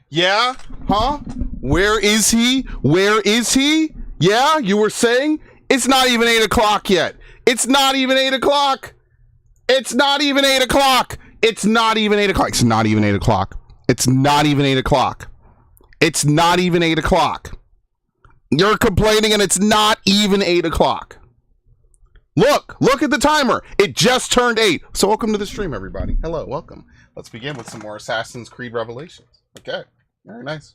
Yeah? Huh? Where is he? Where is he? Yeah? You were saying? It's not even 8 o'clock yet. It's not even 8 o'clock. It's not even 8 o'clock. It's not even 8 o'clock. It's not even 8 o'clock. It's not even 8 o'clock. It's not even 8 o'clock. You're complaining and it's not even 8 o'clock. Look at the timer. It just turned 8. So welcome to the stream, everybody. Hello, welcome. Let's begin with some more Assassin's Creed Revelations. Okay, very nice.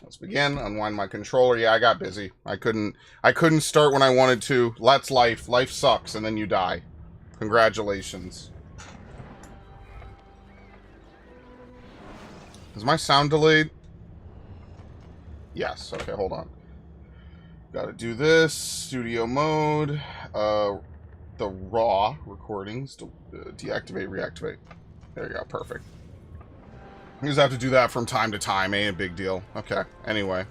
Let's begin. Unwind my controller. Yeah, I got busy. I couldn't start when I wanted to. That's life. Life sucks, and then you die. Congratulations. Is my sound delayed? Yes. Okay, hold on. Gotta do this. Studio mode. The raw recordings. Deactivate, reactivate. There you go. Perfect. You just have to do that from time to time. Ain't a big deal. Okay. Anyway.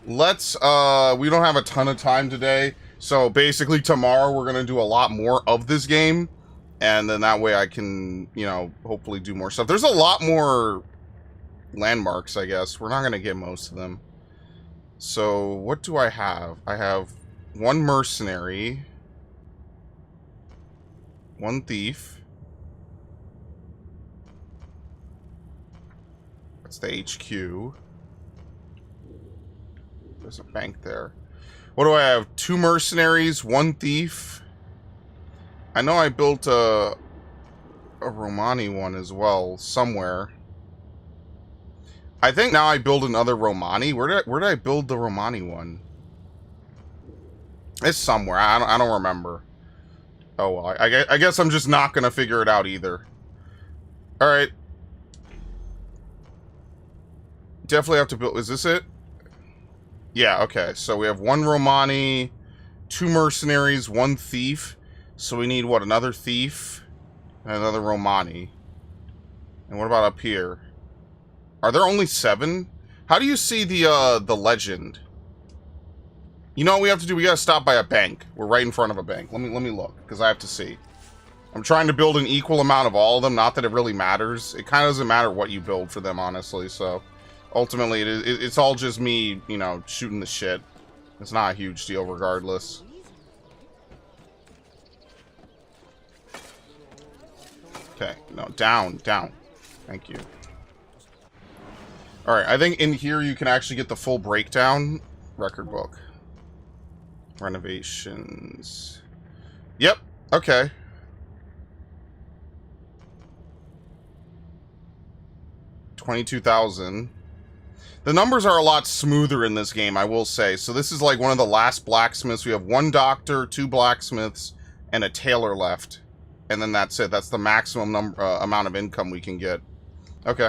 Let's, we don't have a ton of time today. So basically tomorrow we're going to do a lot more of this game. And then that way I can, you know, hopefully do more stuff. There's a lot more landmarks, I guess. We're not going to get most of them. So what do I have? I have one mercenary. One thief. That's the HQ. There's a bank there. What do I have? 2 mercenaries, 1 thief. I know I built a Romani one as well, somewhere. I think now I build another Romani. Where did I build the Romani one? It's somewhere. I don't remember. Oh, well. I guess I'm just not going to figure it out either. Alright. Definitely have to build... Is this it? Yeah, okay. So we have 1 Romani, 2 mercenaries, 1 thief. So we need, what, another thief? And another Romani. And what about up here? Are there only 7? How do you see the legend? You know what we have to do? We gotta stop by a bank. We're right in front of a bank. Let me look, because I have to see. I'm trying to build an equal amount of all of them. Not that it really matters. It kind of doesn't matter what you build for them, honestly, so... Ultimately, it's all just me, you know, shooting the shit. It's not a huge deal regardless. Okay, no, down. Thank you. Alright, I think in here you can actually get the full breakdown. Record book. Renovations. Yep, okay. $22,000. The numbers are a lot smoother in this game, I will say. So this is like one of the last blacksmiths. We have 1 doctor, 2 blacksmiths, and a tailor left. And then that's it. That's the maximum amount of income we can get. Okay.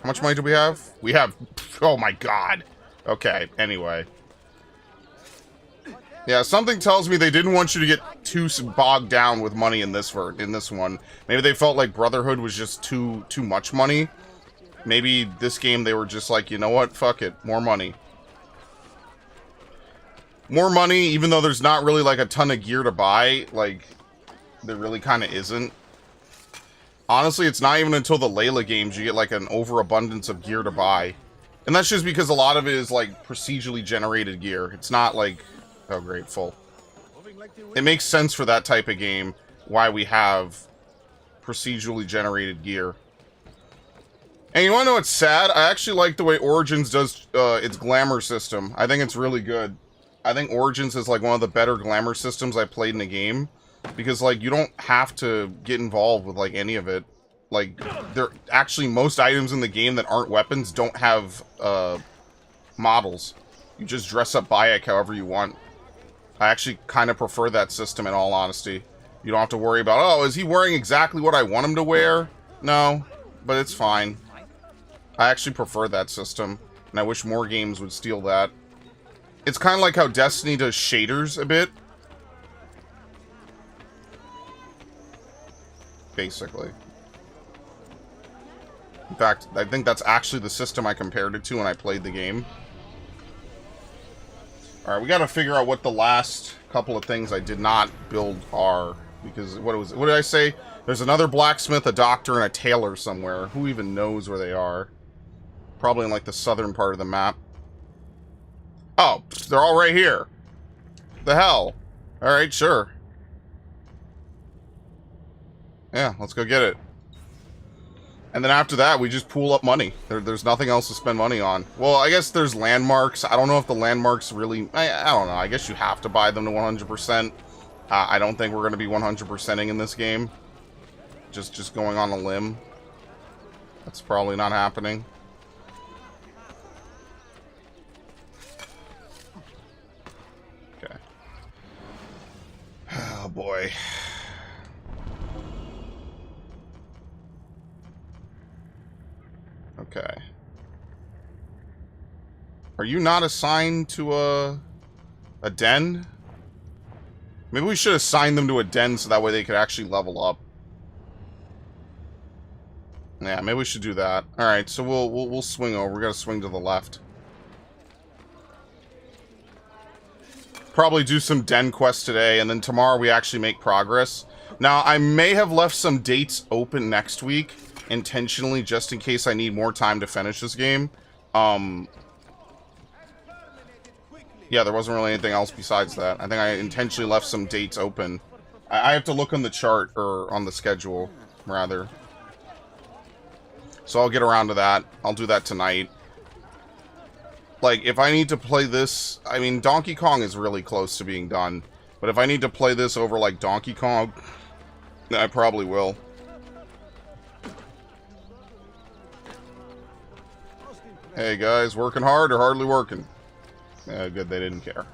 How much money do we have? We have... Oh my god. Okay, anyway. Yeah, something tells me they didn't want you to get too bogged down with money in this one. Maybe they felt like Brotherhood was just too much money. Maybe this game they were just like, you know what, fuck it, more money. More money, even though there's not really like a ton of gear to buy, like, there really kind of isn't. Honestly, it's not even until the Layla games you get like an overabundance of gear to buy. And that's just because a lot of it is like procedurally generated gear. It's not like, oh great, full. It makes sense for that type of game why we have procedurally generated gear. And you want to know what's sad? I actually like the way Origins does its glamour system. I think it's really good. I think Origins is like one of the better glamour systems I played in a game. Because, like, you don't have to get involved with, like, any of it. Like, actually, most items in the game that aren't weapons don't have models. You just dress up Bayek however you want. I actually kind of prefer that system in all honesty. You don't have to worry about, oh, is he wearing exactly what I want him to wear? No, but it's fine. I actually prefer that system, and I wish more games would steal that. It's kind of like how Destiny does shaders a bit. Basically. In fact, I think that's actually the system I compared it to when I played the game. Alright, we gotta figure out what the last couple of things I did not build are. Because, what did I say? There's another blacksmith, a doctor, and a tailor somewhere. Who even knows where they are? Probably in, like, the southern part of the map. Oh, they're all right here. The hell? Alright, sure. Yeah, let's go get it. And then after that, we just pool up money. There's nothing else to spend money on. Well, I guess there's landmarks. I don't know if the landmarks really... I don't know. I guess you have to buy them to 100%. I don't think we're going to be 100%ing in this game. Just going on a limb. That's probably not happening. Okay. Oh, boy. Okay. Are you not assigned to a den? Maybe we should assign them to a den so that way they could actually level up. Yeah, maybe we should do that. All right, so we'll swing over. We got to swing to the left. Probably do some den quests today, and then tomorrow we actually make progress. Now, I may have left some dates open next week intentionally just in case I need more time to finish this game. Yeah, there wasn't really anything else besides that. I think I intentionally left some dates open. I have to look on the chart, or on the schedule, rather. So I'll get around to that. I'll do that tonight. Like, if I need to play this... I mean, Donkey Kong is really close to being done. But if I need to play this over, like, Donkey Kong, I probably will. Hey, guys, working hard or hardly working? Yeah, good, they didn't care.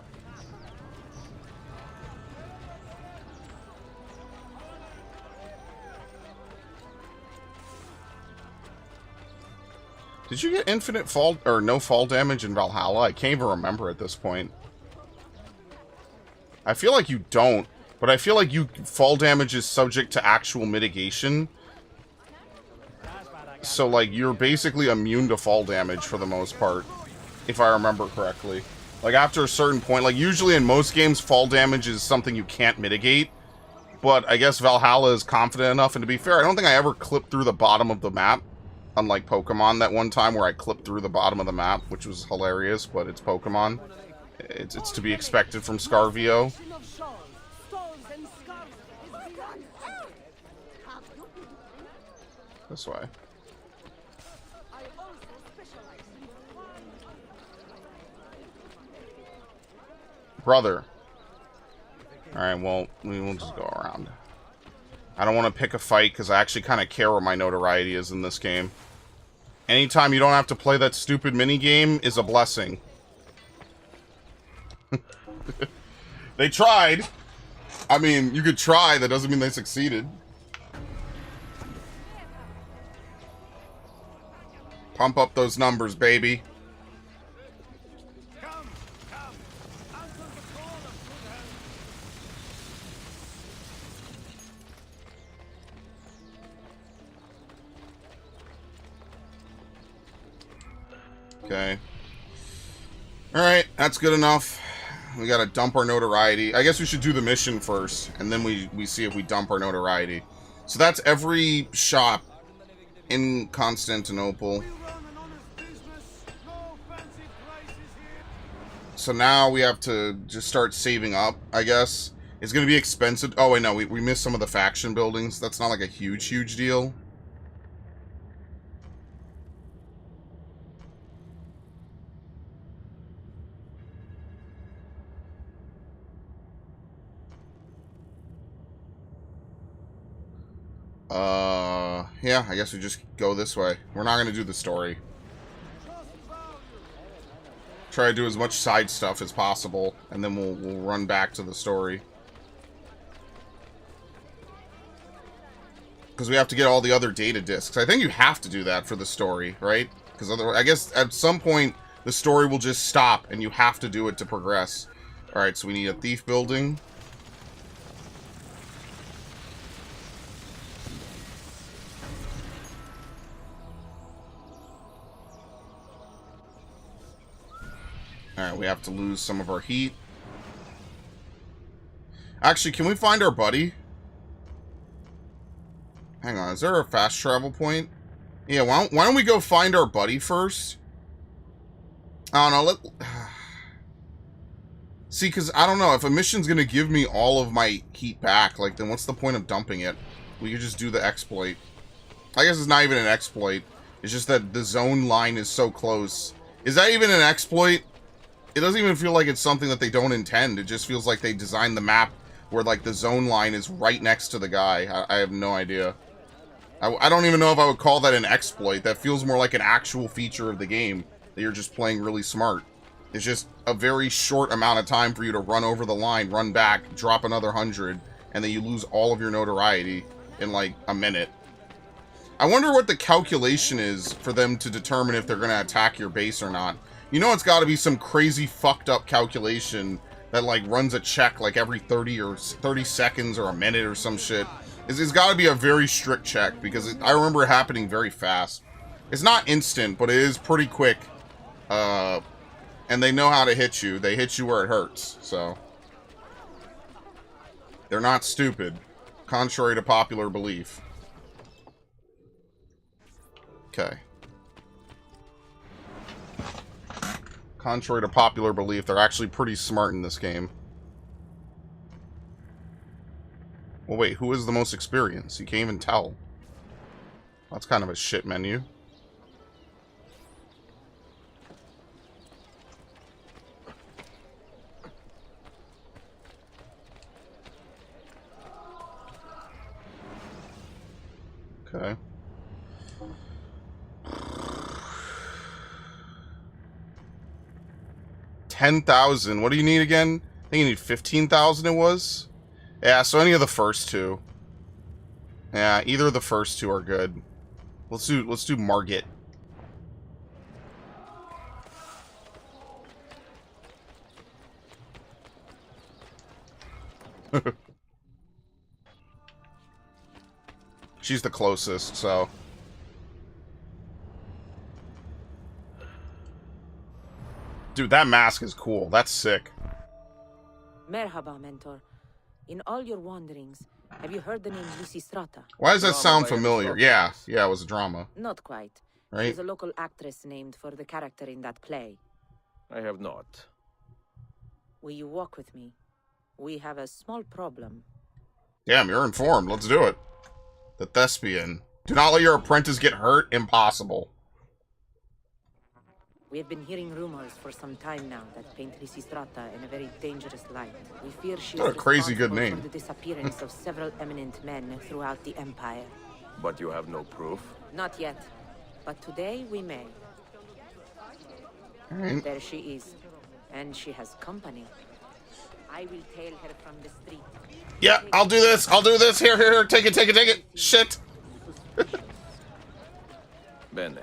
Did you get infinite fall, or no fall damage in Valhalla? I can't even remember at this point. I feel like you don't, but I feel like fall damage is subject to actual mitigation. So, like, you're basically immune to fall damage for the most part, if I remember correctly. Like, after a certain point, like, usually in most games, fall damage is something you can't mitigate. But I guess Valhalla is confident enough, and to be fair, I don't think I ever clipped through the bottom of the map. Unlike Pokemon that one time where I clipped through the bottom of the map, which was hilarious, but it's Pokemon. It's to be expected from Scarvio. This way. Brother. Alright, well, we will just go around. I don't want to pick a fight because I actually kind of care where my notoriety is in this game. Anytime you don't have to play that stupid minigame is a blessing. They tried. I mean, you could try. That doesn't mean they succeeded. Pump up those numbers, baby. Okay. Alright, that's good enough. We gotta dump our notoriety. I guess we should do the mission first, and then we see if we dump our notoriety. So that's every shop in Constantinople. So now we have to just start saving up, I guess. It's gonna be expensive. Oh, wait, no, we missed some of the faction buildings. That's not like a huge deal. Yeah, I guess we just go this way. We're not gonna do the story. Try to do as much side stuff as possible, and then we'll run back to the story. Because we have to get all the other data discs. I think you have to do that for the story, right? Because otherwise, I guess at some point, the story will just stop, and you have to do it to progress. Alright, so we need a thief building. Alright, we have to lose some of our heat. Actually, can we find our buddy? Hang on, is there a fast travel point? Yeah, why don't we go find our buddy first? I don't know, see, because I don't know, if a mission's gonna give me all of my heat back, like, then what's the point of dumping it? We could just do the exploit. I guess it's not even an exploit. It's just that the zone line is so close. Is that even an exploit? It doesn't even feel like it's something that they don't intend. It just feels like they designed the map where, like, the zone line is right next to the guy. I have no idea. I don't even know if I would call that an exploit. That feels more like an actual feature of the game, that you're just playing really smart. It's just a very short amount of time for you to run over the line, run back, drop another 100, and then you lose all of your notoriety in, like, a minute. I wonder what the calculation is for them to determine if they're going to attack your base or not. You know, it's got to be some crazy fucked up calculation that, like, runs a check, like, every 30 seconds or a minute or some shit. It's got to be a very strict check, because I remember it happening very fast. It's not instant, but it is pretty quick. And they know how to hit you. They hit you where it hurts, so. They're not stupid, contrary to popular belief. Okay. Contrary to popular belief, they're actually pretty smart in this game. Well, wait, who is the most experienced? You can't even tell. That's kind of a shit menu. Okay. $10,000. What do you need again? I think you need 15,000 it was? Yeah, so any of the first two. Yeah, either of the first two are good. Let's do Margit. She's the closest, so. Dude, that mask is cool. That's sick. Merhaba, mentor. In all your wanderings, have you heard the name Lysistrata? Why does that sound familiar? Yeah, it was a drama. Not quite. Right? She's a local actress named for the character in that play. I have not. Will you walk with me? We have a small problem. Damn, you're informed. Let's do it. The thespian. Do not let your apprentice get hurt. Impossible. We have been hearing rumors for some time now that paint Lysistrata in a very dangerous light. We fear she is What a crazy good responsible name. for the disappearance of several eminent men throughout the Empire. But you have no proof? Not yet, but today we may. Alright. There she is, and she has company. I will tail her from the street. Yeah, I'll do this. I'll do this. Here. Take it. Shit. Bene.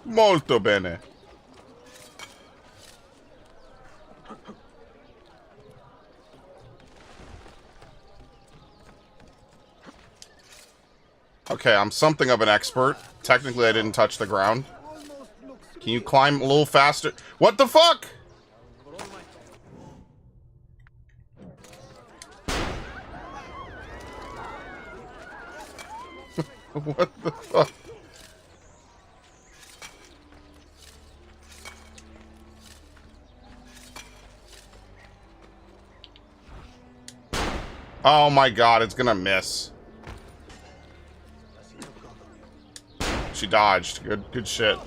Molto bene. Okay, I'm something of an expert. Technically, I didn't touch the ground. Can you climb a little faster? What the fuck? What the fuck? Oh my god, it's gonna miss. She dodged. Good shit.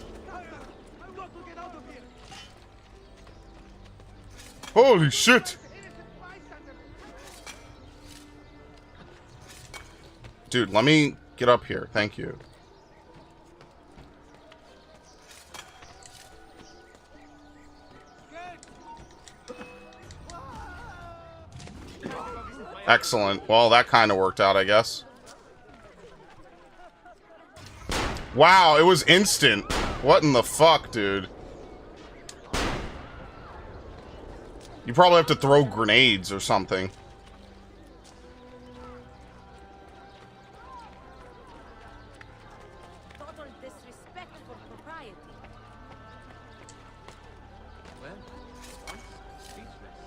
Holy shit! Dude, let me get up here. Thank you. Excellent. Well, that kind of worked out, I guess. Wow, it was instant. What in the fuck, dude? You probably have to throw grenades or something. Total disrespect for propriety.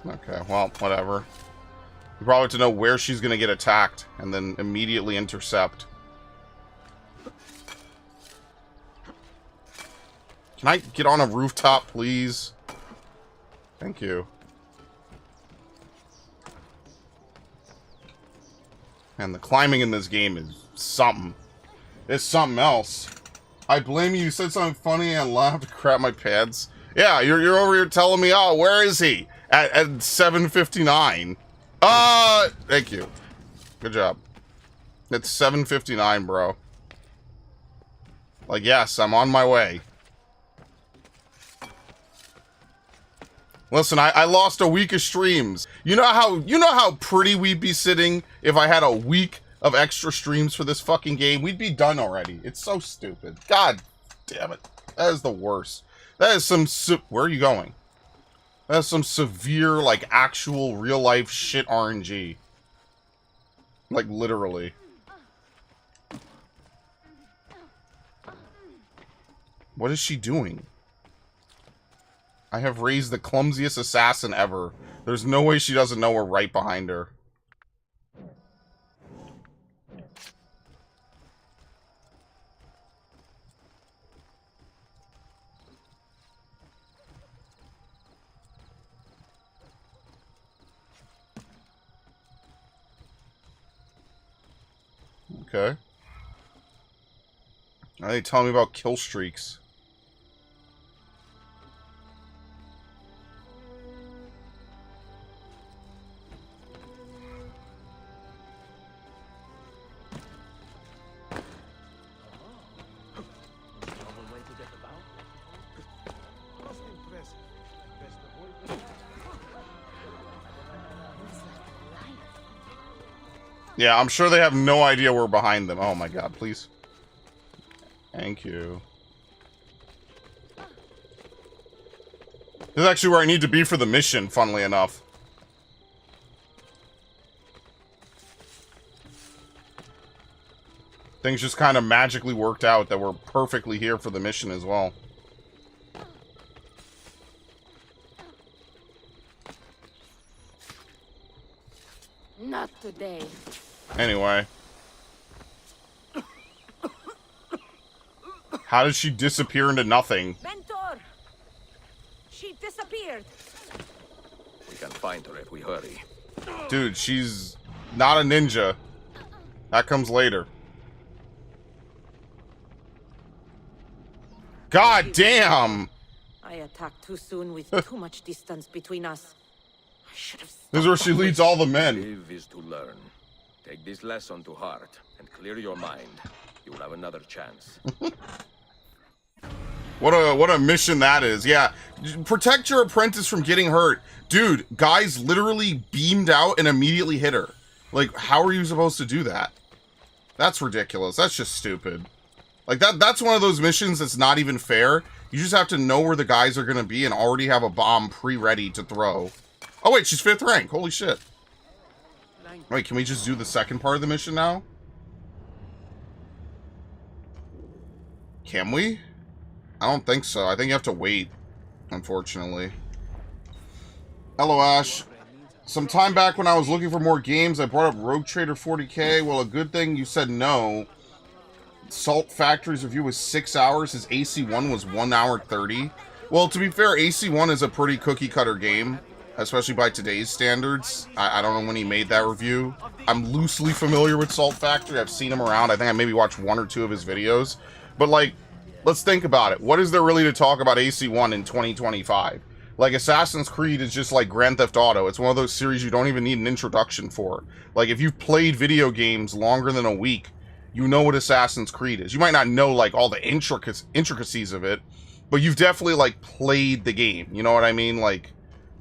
Okay, well, whatever. You probably have to know where she's gonna get attacked and then immediately intercept. Can I get on a rooftop, please? Thank you. And the climbing in this game is something. It's something else. I blame you. You said something funny and laughed. Crap my pants. Yeah, you're over here telling me, oh, where is he? At 7:59. Thank you. Good job. It's 7:59, bro. Like, yes, I'm on my way. Listen, I lost a week of streams. You know how pretty we'd be sitting if I had a week of extra streams for this fucking game? We'd be done already. It's so stupid. God damn it. That is the worst. That is some where are you going? That is some severe, like, actual real life shit RNG. Like, literally. What is she doing? I have raised the clumsiest assassin ever. There's no way she doesn't know we're right behind her. Okay. Now they tell me about kill streaks. Yeah, I'm sure they have no idea we're behind them. Oh my god, please. Thank you. This is actually where I need to be for the mission, funnily enough. Things just kind of magically worked out that we're perfectly here for the mission as well. Not today. Anyway. How did she disappear into nothing? Mentor! She disappeared. We can find her if we hurry. Dude, she's not a ninja. That comes later. God damn! I attacked too soon with too much distance between us. I should have stopped. This is where she leads all the men. Live is to learn. Take this lesson to heart and clear your mind. You will have another chance. What a mission that is. Yeah, protect your apprentice from getting hurt. Dude, guys literally beamed out and immediately hit her. Like, how are you supposed to do that? That's ridiculous. That's just stupid. Like, that's one of those missions that's not even fair. You just have to know where the guys are going to be and already have a bomb pre-ready to throw. Oh, wait, she's 5th rank. Holy shit. Wait, can we just do the second part of the mission now? Can we? I don't think so. I think you have to wait, unfortunately. Hello, Ash. Some time back when I was looking for more games, I brought up Rogue Trader 40k. Well, a good thing you said no. Salt Factory's review was 6 hours. His AC1 was 1 hour 30. Well, to be fair, AC1 is a pretty cookie-cutter game, especially by today's standards. I don't know when he made that review. I'm loosely familiar with Salt Factory. I've seen him around. I think I maybe watched 1 or 2 of his videos. But, like, let's think about it. What is there really to talk about AC1 in 2025? Like, Assassin's Creed is just like Grand Theft Auto. It's one of those series you don't even need an introduction for. Like, if you've played video games longer than a week, you know what Assassin's Creed is. You might not know, like, all the intricacies of it, but you've definitely, like, played the game. You know what I mean? Like,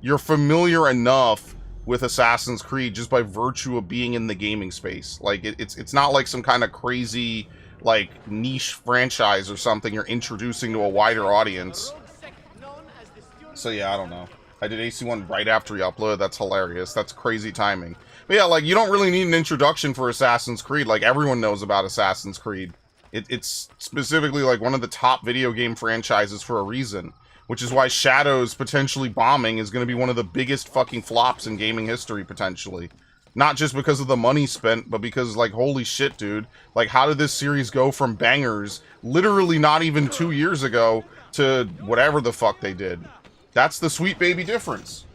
you're familiar enough with Assassin's Creed just by virtue of being in the gaming space. Like, it's not like some kind of crazy, like, niche franchise or something you're introducing to a wider audience. So, yeah, I don't know. I did AC1 right after he uploaded. That's hilarious. That's crazy timing. But yeah, like, you don't really need an introduction for Assassin's Creed. Like, everyone knows about Assassin's Creed. It's specifically, like, one of the top video game franchises for a reason. Which is why Shadow's potentially bombing is going to be one of the biggest fucking flops in gaming history, potentially. Not just because of the money spent, but because, like, holy shit, dude. Like, how did this series go from bangers, literally not even 2 years ago, to whatever the fuck they did. That's the sweet baby difference.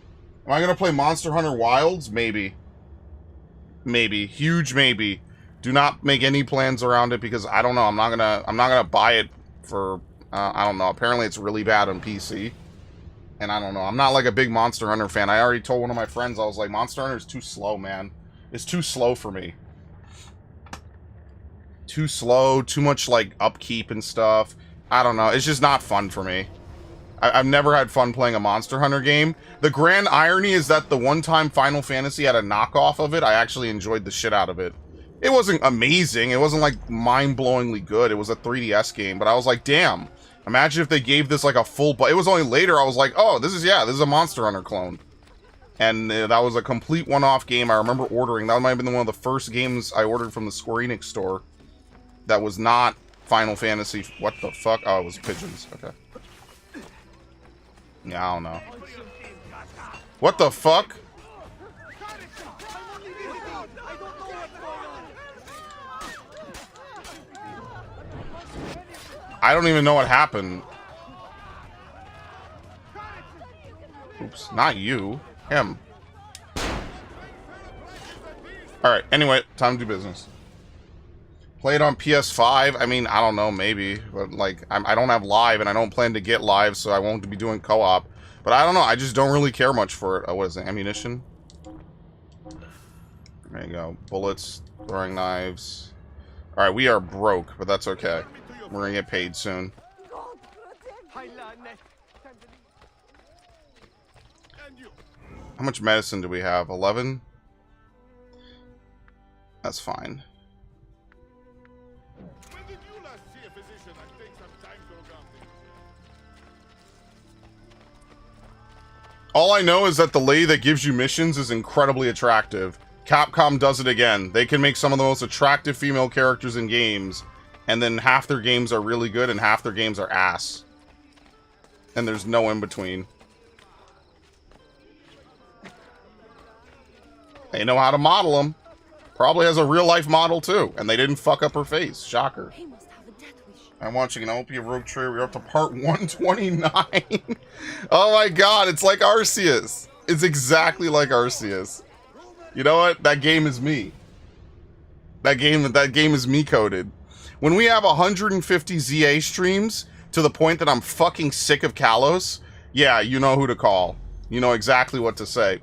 Am I gonna play Monster Hunter Wilds? Maybe. Maybe. Huge maybe. Do not make any plans around it because I don't know. I'm not gonna buy it for I don't know. Apparently it's really bad on PC. And I don't know. I'm not like a big Monster Hunter fan. I already told one of my friends, I was like, Monster Hunter is too slow, man. It's too slow for me. Too slow, too much like upkeep and stuff. I don't know. It's just not fun for me. I've never had fun playing a Monster Hunter game. The grand irony is that the one time Final Fantasy had a knockoff of it, I actually enjoyed the shit out of it. It wasn't amazing. It wasn't like mind-blowingly good. It was a 3DS game, but I was like, damn. Imagine if they gave this like a full... It was only later I was like, oh, this is a Monster Hunter clone. And that was a complete one-off game. I remember ordering. That might have been one of the first games I ordered from the Square Enix store. That was not Final Fantasy... What the fuck? Oh, it was pigeons. Okay. Yeah, I don't know. What the fuck? I don't even know what happened. Oops, not you. Him. Alright, anyway, time to do business. Play it on PS5? I mean, I don't know, maybe. But, like, I don't have live, and I don't plan to get live, so I won't be doing co-op. But I don't know, I just don't really care much for it. Oh, what is it? Ammunition? There you go. Bullets, throwing knives. Alright, we are broke, but that's okay. We're gonna get paid soon. How much medicine do we have? 11? That's fine. All I know is that the lady that gives you missions is incredibly attractive. Capcom does it again. They can make some of the most attractive female characters in games, and then half their games are really good and half their games are ass. And there's no in between. They know how to model them. Probably has a real life model too, and they didn't fuck up her face. Shocker. I'm watching an Opia Rogue Trader. We're up to part 129. Oh my god, it's like Arceus. It's exactly like Arceus. You know what? That game is me. That game is me coded. When we have 150 ZA streams to the point that I'm fucking sick of Kalos, yeah, you know who to call. You know exactly what to say.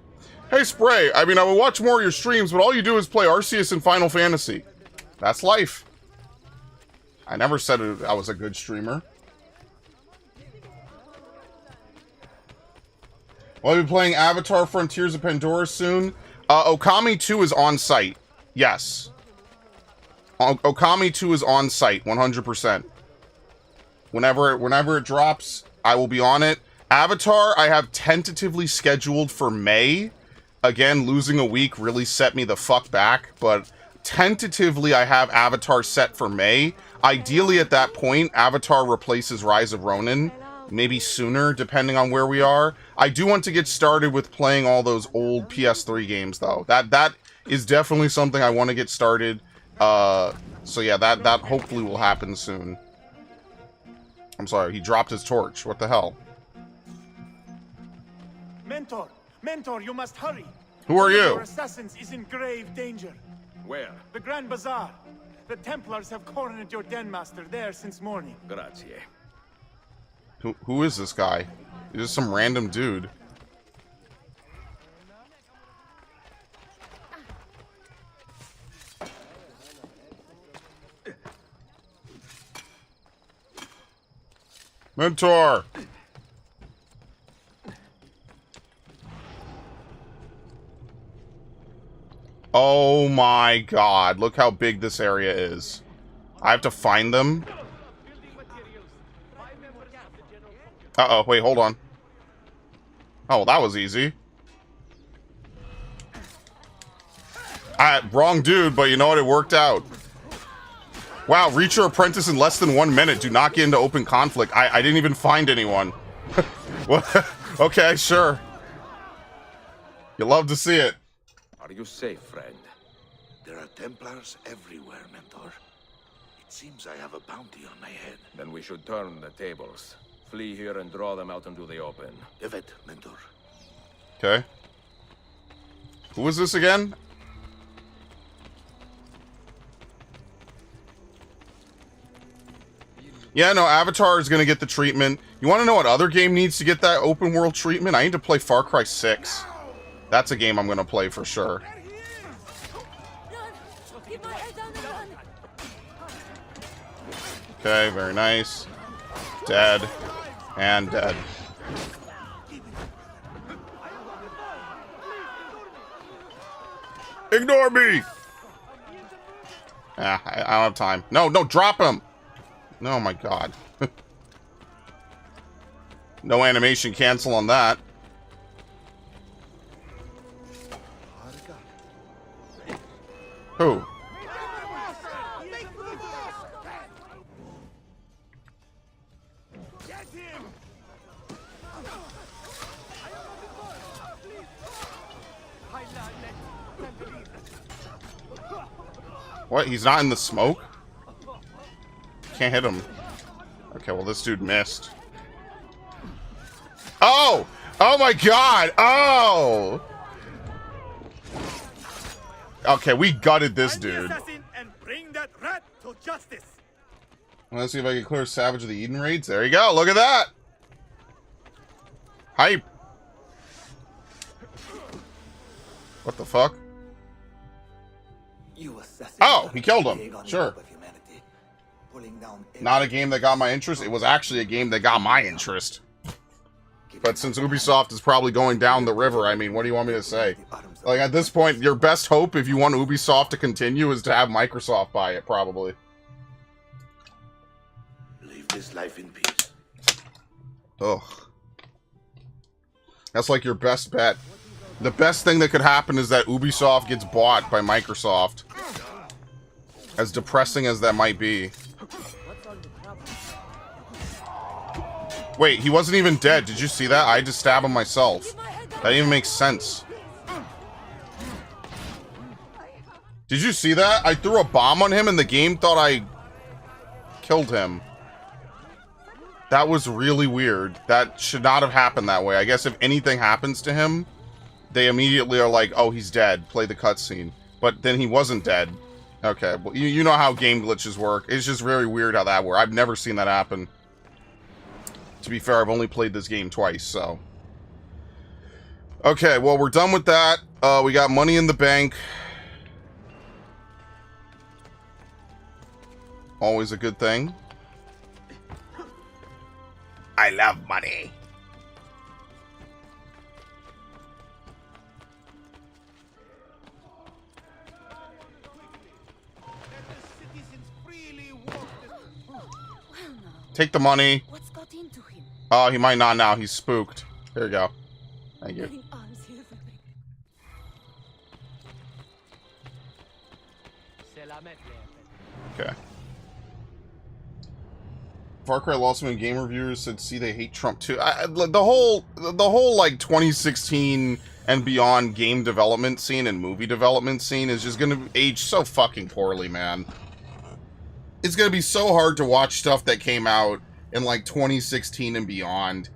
Hey, Spray, I mean, I will watch more of your streams, but all you do is play Arceus and Final Fantasy. That's life. I never said I was a good streamer. Well, I'll be playing Avatar Frontiers of Pandora soon. Okami 2 is on site. Yes. Okami 2 is on site, 100%. Whenever it drops, I will be on it. Avatar, I have tentatively scheduled for May. Again, losing a week really set me the fuck back, but tentatively I have Avatar set for May. Ideally at that point, Avatar replaces Rise of Ronin. Maybe sooner, depending on where we are. I do want to get started with playing all those old PS3 games, though. That is definitely something I want to get started. So yeah, that hopefully will happen soon. I'm sorry, he dropped his torch. What the hell? Mentor, you must hurry. Who are you? Your assassins is in grave danger. Where? The Grand Bazaar. The Templars have cornered your den master there since morning. Grazie. Who is this guy? He's just some random dude. Mentor! Oh my god, look how big this area is. I have to find them. Uh-oh, wait, hold on. Oh, that was easy. Wrong dude, but you know what? It worked out. Wow, reach your apprentice in less than 1 minute. Do not get into open conflict. I didn't even find anyone. What? Okay, sure. You love to see it. Are you safe, friend? There are Templars everywhere, Mentor. It seems I have a bounty on my head. Then we should turn the tables. Flee here and draw them out into the open. Evet, Mentor. Okay. Who is this again? Yeah, no, Avatar is going to get the treatment. You want to know what other game needs to get that open world treatment? I need to play Far Cry 6. That's a game I'm going to play for sure. Keep my head down and run. Okay, very nice. Dead. And dead. Ignore me! Ah, I don't have time. No, no, drop him! Oh my god. No animation cancel on that. Who? What? He's not in the smoke? Can't hit him. Okay, well, this dude missed. Oh! Oh my god! Oh! Okay, we gutted this dude. Let's see if I can clear Savage of the Eden raids. There you go. Look at that. Hype. What the fuck? Oh, he killed him. Sure. Not a game that got my interest. It was actually a game that got my interest. But since Ubisoft is probably going down the river, I mean, what do you want me to say? Like, at this point, your best hope, if you want Ubisoft to continue, is to have Microsoft buy it, probably. Leave this life in peace. Ugh. That's like your best bet. The best thing that could happen is that Ubisoft gets bought by Microsoft. As depressing as that might be. Wait, he wasn't even dead. Did you see that? I just stabbed him myself. That even makes sense. Did you see that? I threw a bomb on him and the game thought I killed him. That was really weird. That should not have happened that way. I guess if anything happens to him, they immediately are like, oh, he's dead. Play the cutscene. But then he wasn't dead. Okay, well, you know how game glitches work. It's just very weird how that works. I've never seen that happen. To be fair, I've only played this game twice, so. Okay, well, we're done with that. We got money in the bank. Always a good thing. I love money. Take the money. What's got into him? Oh, he might not now. He's spooked. There you go. Thank you. Getting arms here. Okay. Far Cry Lost Me game reviewers said, see, they hate Trump too. The whole like 2016 and beyond game development scene and movie development scene is just gonna age so fucking poorly, man. It's gonna be so hard to watch stuff that came out in like 2016 and beyond.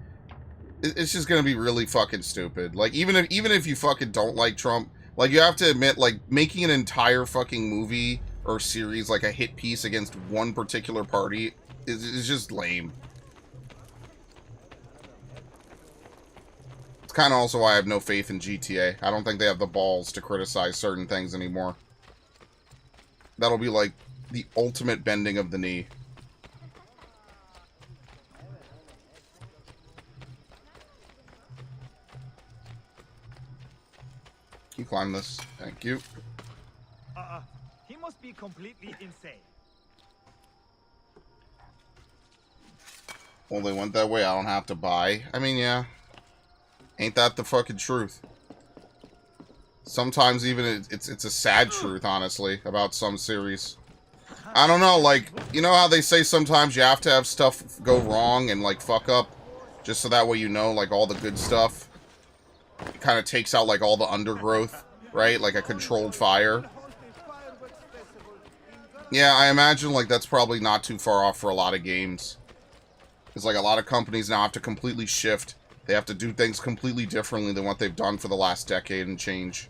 It's just gonna be really fucking stupid. Like even if you fucking don't like Trump, like you have to admit, like making an entire fucking movie or series like a hit piece against one particular party is just lame. It's kind of also why I have no faith in GTA. I don't think they have the balls to criticize certain things anymore. That'll be like the ultimate bending of the knee. Can you climb this? Thank you. He must be completely insane. Well, they went that way. I don't have to buy. I mean, yeah. Ain't that the fucking truth? Sometimes even it's a sad truth, honestly, about some series. I don't know, like, you know how they say sometimes you have to have stuff go wrong and, like, fuck up? Just so that way you know, like, all the good stuff. It kind of takes out, like, all the undergrowth, right? Like a controlled fire. Yeah, I imagine, like, that's probably not too far off for a lot of games. It's like a lot of companies now have to completely shift. They have to do things completely differently than what they've done for the last decade and change.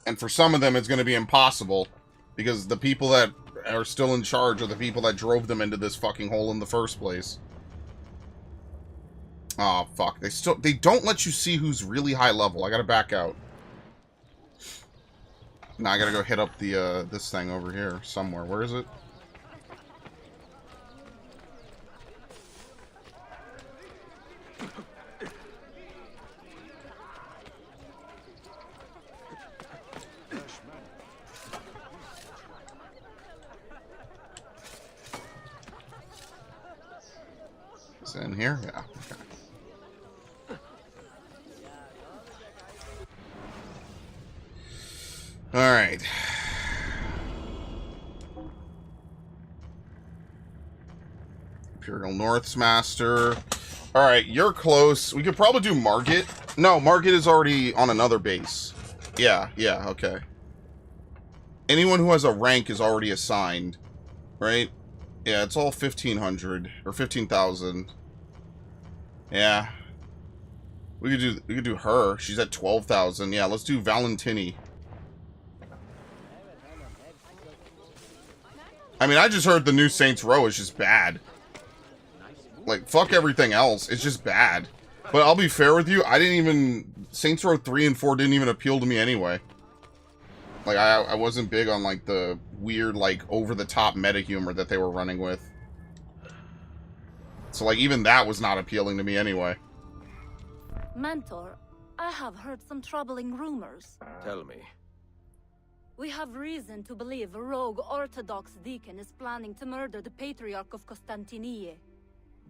And for some of them, it's going to be impossible. Because the people that are still in charge are the people that drove them into this fucking hole in the first place. Oh, fuck. They don't let you see who's really high level. I gotta back out. Now I gotta go hit up the, this thing over here somewhere. Where is it? Is it in here? Yeah, okay. Alright. Imperial North's Master. Alright, you're close. We could probably do Margit. No, Margit is already on another base. Yeah, okay. Anyone who has a rank is already assigned. Right? Yeah, it's all 1,500. Or 15,000. Yeah. We could do her. She's at 12,000. Yeah, let's do Valentini. I mean, I just heard the new Saints Row is just bad. Like, fuck everything else. It's just bad. But I'll be fair with you, I didn't even... Saints Row 3 and 4 didn't even appeal to me anyway. Like, I wasn't big on, like, the weird, like, over-the-top meta humor that they were running with. So, like, even that was not appealing to me anyway. Mentor, I have heard some troubling rumors. Tell me. We have reason to believe a rogue Orthodox deacon is planning to murder the Patriarch of Constantinople.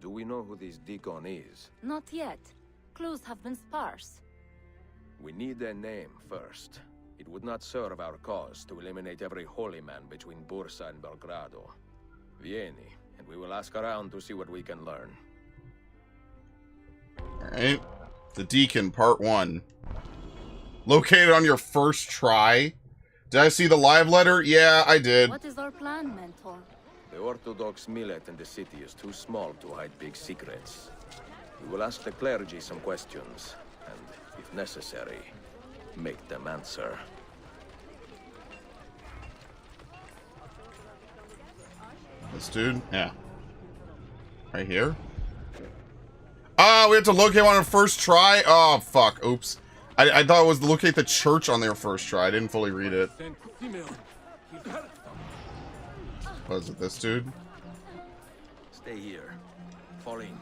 Do we know who this deacon is? Not yet. Clues have been sparse. We need a name first. It would not serve our cause to eliminate every holy man between Bursa and Belgrado. Vieni, and we will ask around to see what we can learn. Alright. The Deacon, Part 1. Located on your first try? Did I see the live letter? Yeah, I did. What is our plan, Mentor? The Orthodox millet in the city is too small to hide big secrets. We will ask the clergy some questions, and, if necessary, make them answer. This dude? Yeah. Right here? Ah, we have to locate one on first try? Oh, fuck. Oops. I thought it was to locate the church on their first try. I didn't fully read it. Was it this dude? Stay here. Fall in.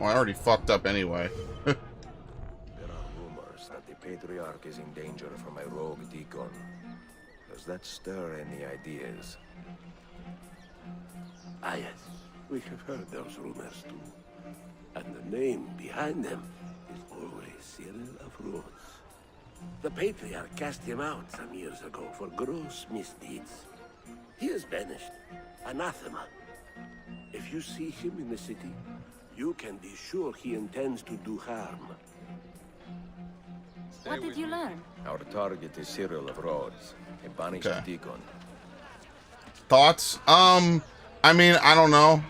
Well, I already fucked up anyway. There are rumors that the Patriarch is in danger from a rogue deacon. Does that stir any ideas? Ah, yes. We have heard those rumors too. And the name behind them is always Cyril of Rhodes. The Patriarch cast him out some years ago for gross misdeeds. He is banished. Anathema. If you see him in the city, you can be sure he intends to do harm. What did you learn? Our target is Cyril of Rhodes, a banished Okay. deacon. Thoughts? I mean, I don't know.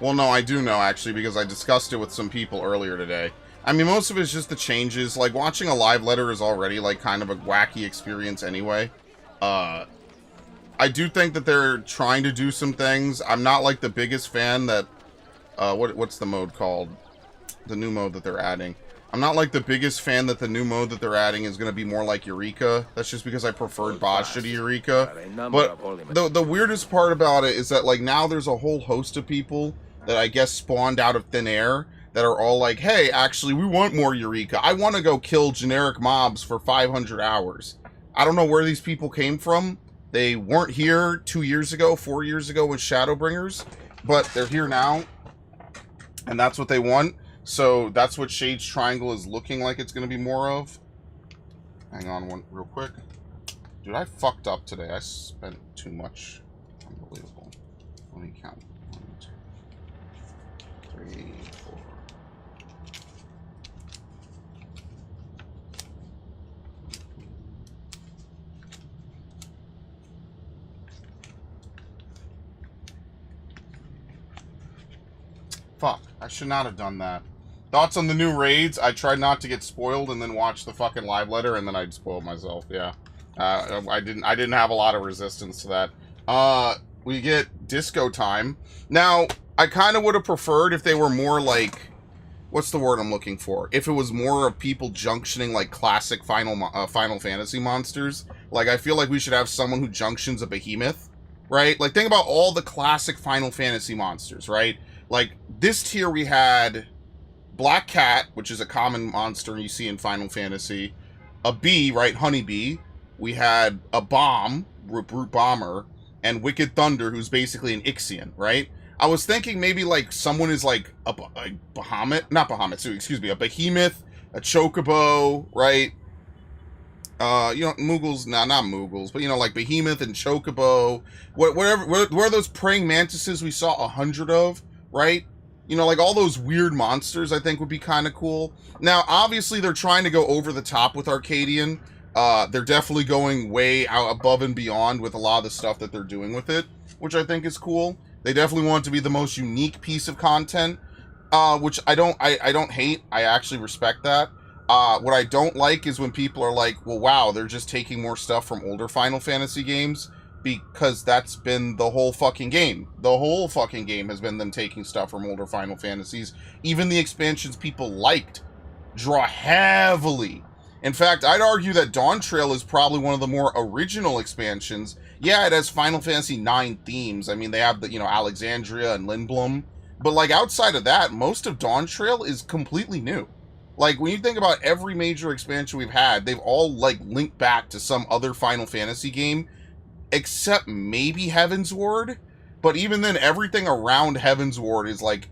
Well, no, I do know, actually, because I discussed it with some people earlier today. I mean, most of it's just the changes. Like, watching a live letter is already, like, kind of a wacky experience anyway. I do think that they're trying to do some things. I'm not, like, the biggest fan that... what's the mode called? The new mode that they're adding. I'm not, like, the biggest fan that the new mode that they're adding is going to be more like Eureka. That's just because I preferred Basha to Eureka. But the weirdest part about it is that, like, now there's a whole host of people that I guess spawned out of thin air that are all like, hey, actually, we want more Eureka. I want to go kill generic mobs for 500 hours. I don't know where these people came from. They weren't here 2 years ago, 4 years ago with Shadowbringers, but they're here now, and that's what they want. So that's what Shade's Triangle is looking like it's going to be more of. Hang on one real quick. Dude, I fucked up today. I spent too much. Unbelievable. Let me count. 1, 2, 3, 4. Fuck, I should not have done that. Thoughts on the new raids? I tried not to get spoiled and then watch the fucking live letter and then I'd spoil myself, yeah. I didn't have a lot of resistance to that. We get disco time. Now, I kind of would have preferred if they were more like, what's the word I'm looking for? If it was more of people junctioning like classic Final Fantasy monsters. Like, I feel like we should have someone who junctions a behemoth, right? Like, think about all the classic Final Fantasy monsters, right? Like, this tier we had Black Cat, which is a common monster you see in Final Fantasy. A bee, right? Honeybee. We had a bomb, Brute Bomber, and Wicked Thunder, who's basically an Ixion, right? I was thinking maybe like someone is like a Bahamut, not Bahamut, so excuse me, a Behemoth, a Chocobo, right? You know, Moogles, nah, not Moogles, but you know, like Behemoth and Chocobo, whatever, where are those praying mantises we saw 100 of, right? You know, like all those weird monsters I think would be kind of cool. Now, obviously they're trying to go over the top with Arcadian. They're definitely going way out above and beyond with a lot of the stuff that they're doing with it, which I think is cool. They definitely want it to be the most unique piece of content, which I don't hate. I actually respect that. What I don't like is when people are like, well, wow, they're just taking more stuff from older Final Fantasy games, because that's been the whole fucking game. The whole fucking game has been them taking stuff from older Final Fantasies. Even the expansions people liked draw heavily. In fact, I'd argue that Dawn Trail is probably one of the more original expansions. Yeah, it has Final Fantasy IX themes. I mean, they have the, you know, Alexandria and Lindblom. But, like, outside of that, most of Dawn Trail is completely new. Like, when you think about every major expansion we've had, they've all, like, linked back to some other Final Fantasy game, except maybe Heaven's Ward. But even then, everything around Heaven's Ward is, like,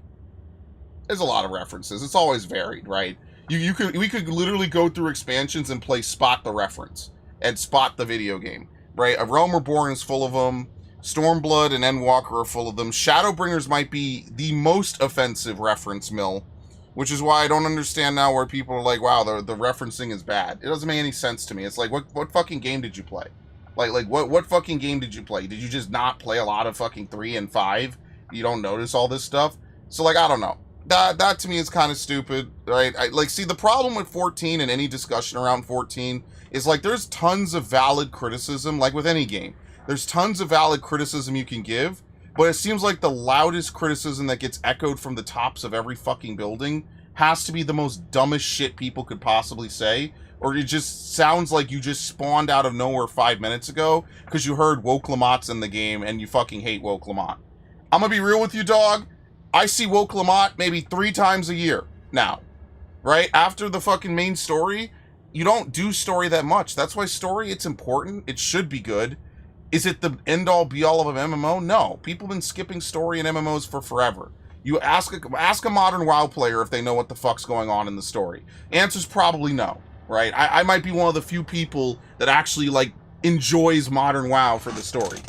there's a lot of references. It's always varied, right? We could literally go through expansions and play Spot the Reference and Spot the video game, right? A Realm Reborn is full of them. Stormblood and Endwalker are full of them. Shadowbringers might be the most offensive reference mill, which is why I don't understand now where people are like, wow, the referencing is bad. It doesn't make any sense to me. It's like, what fucking game did you play? Like what fucking game did you play? Did you just not play a lot of fucking 3 and 5? You don't notice all this stuff? So, like, I don't know. That to me is kind of stupid, right? See, the problem with 14 and any discussion around 14 is, like, there's tons of valid criticism, like with any game. There's tons of valid criticism you can give, but it seems like the loudest criticism that gets echoed from the tops of every fucking building has to be the most dumbest shit people could possibly say, or it just sounds like you just spawned out of nowhere 5 minutes ago because you heard Woke Lamott's in the game and you fucking hate Woke Lamott. I'm gonna be real with you, dog. I see Woke Lamott maybe 3 times a year now, right? After the fucking main story, you don't do story that much. That's why story, it's important. It should be good. Is it the end-all, be-all of an MMO? No. People have been skipping story in MMOs for forever. You ask a modern WoW player if they know what the fuck's going on in the story. Answer's probably no, right? I might be one of the few people that actually, like, enjoys modern WoW for the story.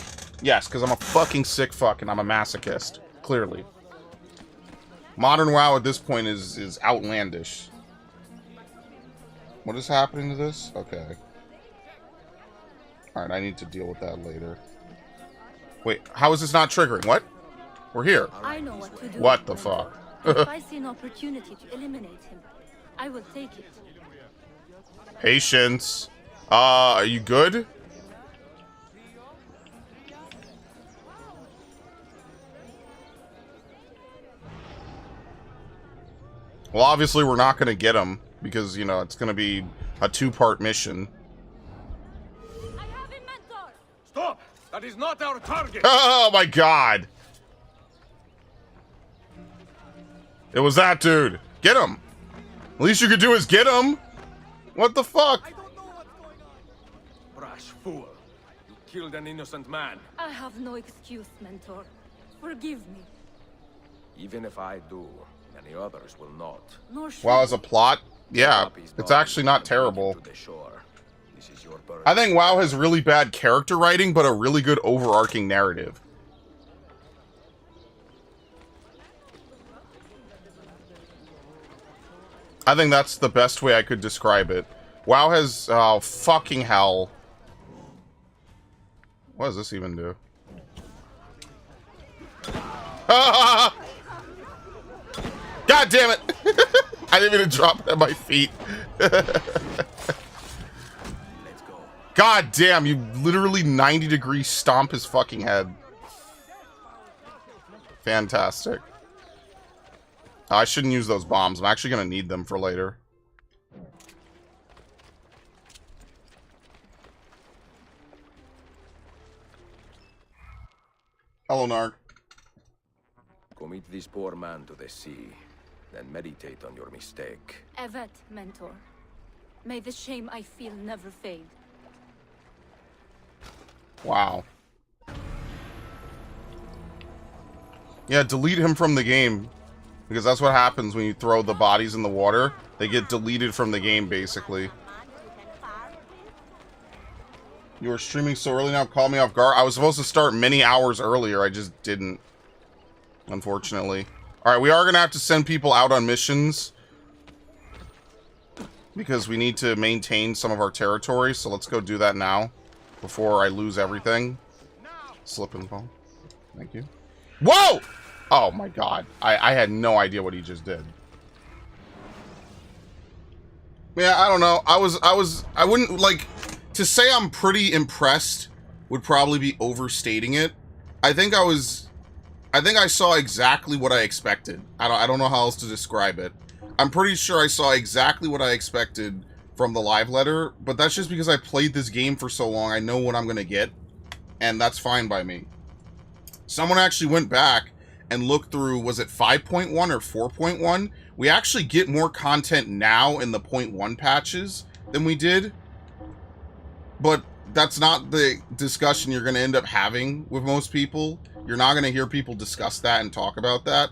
Yes, because I'm a fucking sick fuck and I'm a masochist, clearly. Modern WoW at this point is outlandish. What is happening to this? Okay. Alright, I need to deal with that later. Wait, how is this not triggering? What? We're here. I know what to do. What the fuck? If I see an opportunity to eliminate him, I will take it. Patience. Are you good? Well, obviously we're not going to get him because, you know, it's going to be a 2-part mission. I have a mentor. Stop! That is not our target! Oh my god! It was that dude. Get him! Least you could do is get him! What the fuck? Brash fool. You killed an innocent man. I have no excuse, mentor. Forgive me. Even if I do, many others will not. Nor should WoW as a plot? Yeah, it's actually not terrible. I think WoW has really bad character writing, but a really good overarching narrative. I think that's the best way I could describe it. WoW has... oh, fucking hell. What does this even do? God damn it! I didn't mean to drop it at my feet. Let's go. God damn, you literally 90-degree stomp his fucking head. Fantastic. I shouldn't use those bombs. I'm actually going to need them for later. Hello, Narg. Commit this poor man to the sea, then meditate on your mistake. Evet, Mentor. May the shame I feel never fade. Wow. Yeah, delete him from the game. Because that's what happens when you throw the bodies in the water. They get deleted from the game, basically. You were streaming so early now, call me off guard. I was supposed to start many hours earlier. I just didn't. Unfortunately. Alright, we are going to have to send people out on missions. Because we need to maintain some of our territory. So let's go do that now. Before I lose everything. Slip and fall. Thank you. Whoa! Oh my god. I had no idea what he just did. Yeah, I don't know. I wouldn't, like, to say I'm pretty impressed would probably be overstating it. I think I saw exactly what I expected. I don't know how else to describe it. I'm pretty sure I saw exactly what I expected from the live letter, but that's just because I played this game for so long. I know what I'm going to get, and that's fine by me. Someone actually went back and looked through, was it 5.1 or 4.1? We actually get more content now in the 0.1 patches than we did. But that's not the discussion you're going to end up having with most people. You're not going to hear people discuss that and talk about that.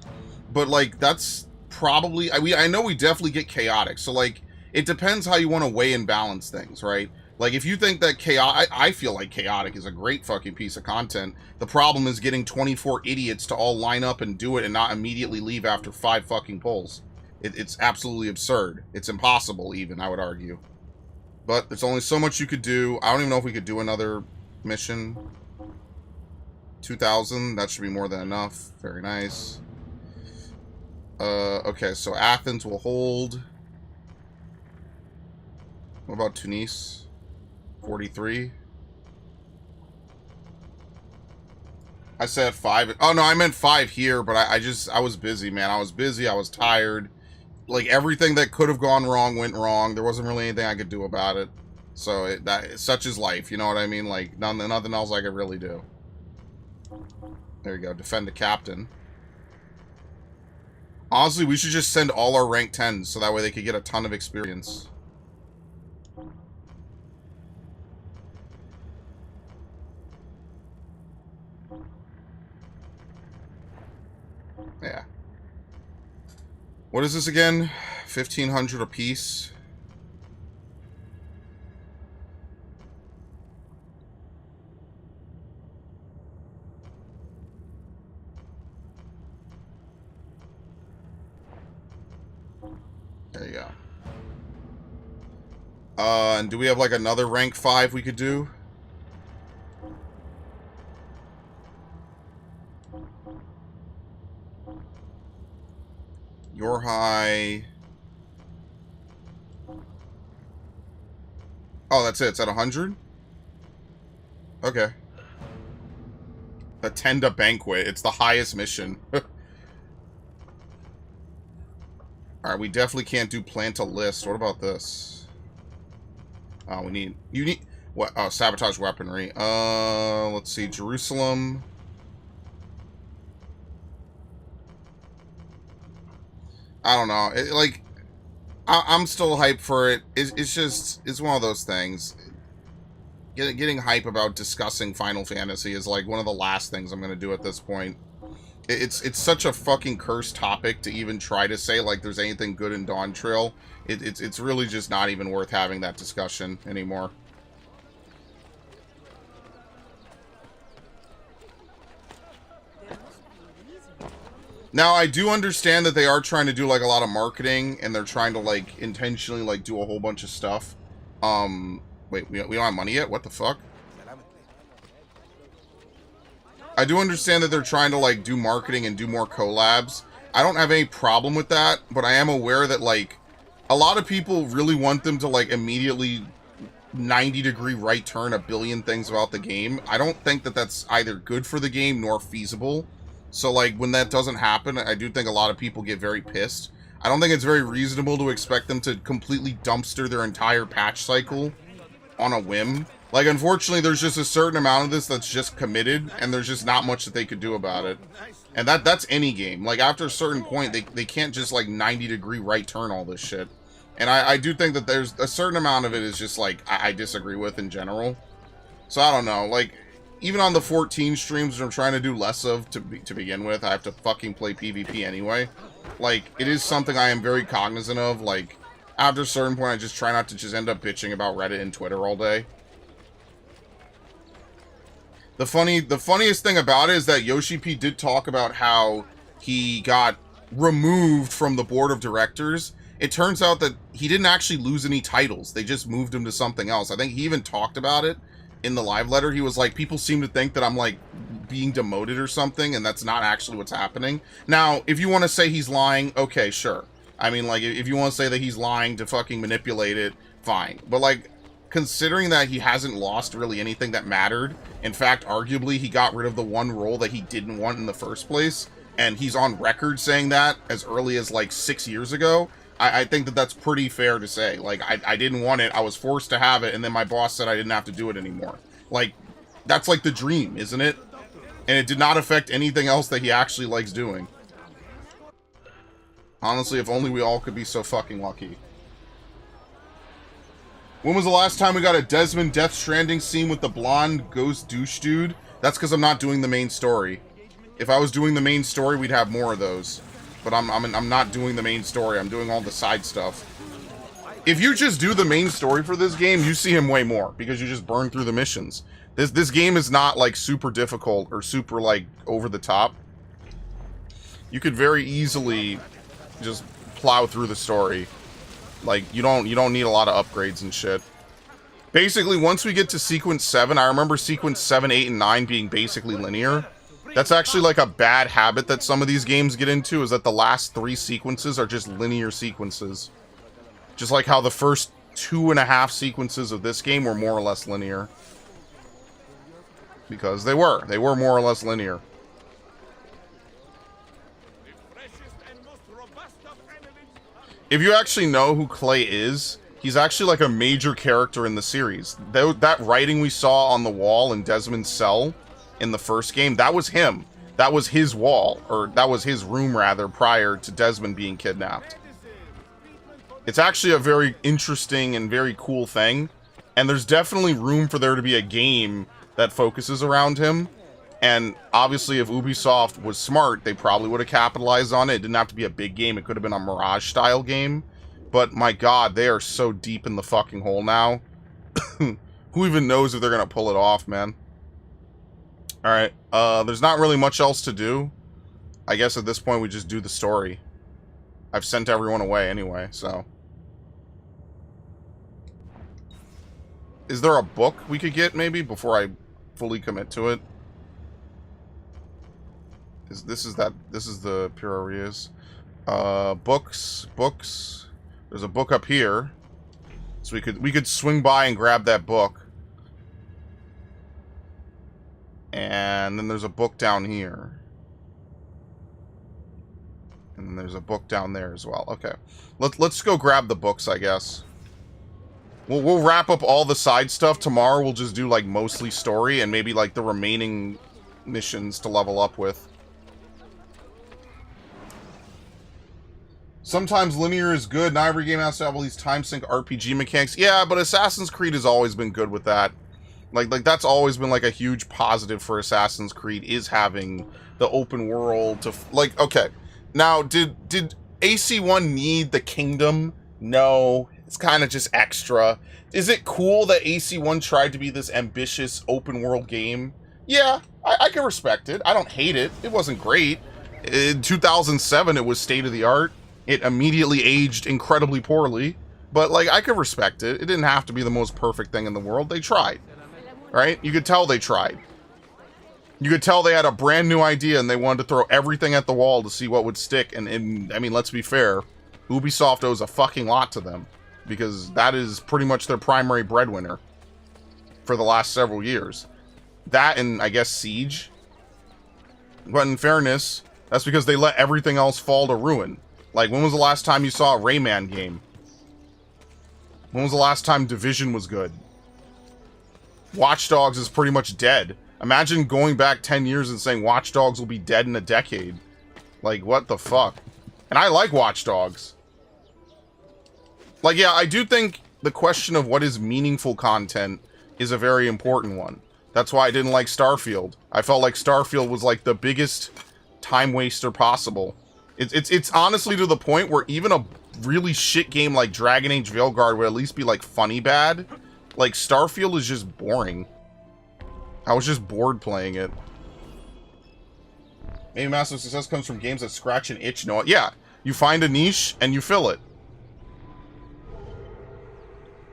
But, like, that's probably... I know we definitely get chaotic. So, like, it depends how you want to weigh and balance things, right? Like, if you think that chaotic... I feel like chaotic is a great fucking piece of content. The problem is getting 24 idiots to all line up and do it and not immediately leave after 5 fucking pulls. It's absolutely absurd. It's impossible, even, I would argue. But there's only so much you could do. I don't even know if we could do another mission. 2,000. That should be more than enough. Very nice. Okay, so Athens will hold. What about Tunis? 43. I said 5. Oh, no, I meant 5 here, but I was busy, man. I was busy. I was tired. Like, everything that could have gone wrong went wrong. There wasn't really anything I could do about it. So, such is life, you know what I mean? Like, nothing else I could really do. There you go. Defend the captain. Honestly, we should just send all our rank 10s, so that way they could get a ton of experience. Yeah. What is this again? 1,500 apiece. There you go. And do we have like another rank 5 we could do? Your high. Oh, that's it. It's at 100? Okay. Attend a banquet. It's the highest mission. Alright, we definitely can't do plant a list. What about this? Oh, we need... You need... What? Oh, sabotage weaponry. Let's see. Jerusalem... I don't know. I'm still hyped for it. It's just, it's one of those things. Getting hype about discussing Final Fantasy is like one of the last things I'm going to do at this point. It's such a fucking cursed topic to even try to say like there's anything good in Dawn Trail. It's really just not even worth having that discussion anymore. Now, I do understand that they are trying to do, like, a lot of marketing, and they're trying to, like, intentionally, like, do a whole bunch of stuff. Wait, we don't have money yet? What the fuck? I do understand that they're trying to, like, do marketing and do more collabs. I don't have any problem with that, but I am aware that, like, a lot of people really want them to, like, immediately 90-degree right turn a billion things about the game. I don't think that that's either good for the game nor feasible. So, like, when that doesn't happen, I do think a lot of people get very pissed. I don't think it's very reasonable to expect them to completely dumpster their entire patch cycle on a whim. Like, unfortunately, there's just a certain amount of this that's just committed, and there's just not much that they could do about it. And that's any game. Like, after a certain point, they can't just, like, 90-degree right turn all this shit. And I do think that there's a certain amount of it is just, like, I disagree with in general. So, I don't know. Like, even on the 14 streams that I'm trying to do less of to begin with, I have to fucking play PvP anyway. Like, it is something I am very cognizant of. Like, after a certain point, I just try not to just end up bitching about Reddit and Twitter all day. The funniest thing about it is that Yoshi P did talk about how he got removed from the board of directors. It turns out that he didn't actually lose any titles. They just moved him to something else. I think he even talked about it in the live letter. He was like, people seem to think that I'm, like, being demoted or something, and that's not actually what's happening. Now, if you want to say he's lying, okay, sure. I mean, like, if you want to say that he's lying to fucking manipulate it, fine. But, like, considering that he hasn't lost really anything that mattered, in fact, arguably, he got rid of the one role that he didn't want in the first place, and he's on record saying that as early as, like, 6 years ago, I think that that's pretty fair to say. Like, I didn't want it, I was forced to have it, and then my boss said I didn't have to do it anymore. Like, that's like the dream, isn't it? And it did not affect anything else that he actually likes doing. Honestly, if only we all could be so fucking lucky. When was the last time we got a Desmond Death Stranding scene with the blonde ghost douche dude? That's because I'm not doing the main story. If I was doing the main story, we'd have more of those. But I'm not doing the main story. I'm doing all the side stuff. If you just do the main story for this game, you see him way more because you just burn through the missions. This game is not, like, super difficult or super, like, over the top. You could very easily just plow through the story. Like, you don't need a lot of upgrades and shit. Basically, once we get to sequence 7, I remember sequence 7, 8, and 9 being basically linear. That's actually, like, a bad habit that some of these games get into, is that the last 3 sequences are just linear sequences. Just like how the first 2.5 sequences of this game were more or less linear. Because they were more or less linear. If you actually know who Clay is, he's actually like a major character in the series. That writing we saw on the wall in Desmond's cell in the first game, that was him. That was his wall, or that was his room rather, prior to Desmond being kidnapped. It's actually a very interesting and very cool thing, and there's definitely room for there to be a game that focuses around him. And obviously, if Ubisoft was smart, they probably would have capitalized on it. It didn't have to be a big game. It could have been a Mirage-style game. But my god, they are so deep in the fucking hole now. Who even knows if they're going to pull it off, man? Alright, there's not really much else to do. I guess at this point we just do the story. I've sent everyone away anyway, so. Is there a book we could get, maybe, before I fully commit to it? This is the Pure Areas. Books. There's a book up here. So we could swing by and grab that book. And then there's a book down here. And then there's a book down there as well. Okay. Let's go grab the books, I guess. We'll wrap up all the side stuff. Tomorrow we'll just do, like, mostly story and maybe, like, the remaining missions to level up with. Sometimes linear is good. Not every game has to have all these time sync RPG mechanics. Yeah, but Assassin's Creed has always been good with that. Like that's always been, like, a huge positive for Assassin's Creed, is having the open world to, like, okay. Now, did AC1 need the kingdom? No. It's kind of just extra. Is it cool that AC1 tried to be this ambitious open world game? Yeah, I can respect it. I don't hate it. It wasn't great. In 2007, it was state of the art. It immediately aged incredibly poorly. But, like, I could respect it. It didn't have to be the most perfect thing in the world. They tried. Right? You could tell they tried. You could tell they had a brand new idea and they wanted to throw everything at the wall to see what would stick. And I mean, let's be fair, Ubisoft owes a fucking lot to them, because that is pretty much their primary breadwinner for the last several years. That and, I guess, Siege. But in fairness, that's because they let everything else fall to ruin. Like, when was the last time you saw a Rayman game? When was the last time Division was good? Watch Dogs is pretty much dead. Imagine going back 10 years and saying Watch Dogs will be dead in a decade. Like, what the fuck? And I like Watch Dogs. Like, yeah, I do think the question of what is meaningful content is a very important one. That's why I didn't like Starfield. I felt like Starfield was like the biggest time waster possible. It's honestly to the point where even a really shit game like Dragon Age Veilguard would at least be like funny bad. Like, Starfield is just boring. I was just bored playing it. Maybe massive success comes from games that scratch an itch. No, yeah, you find a niche and you fill it.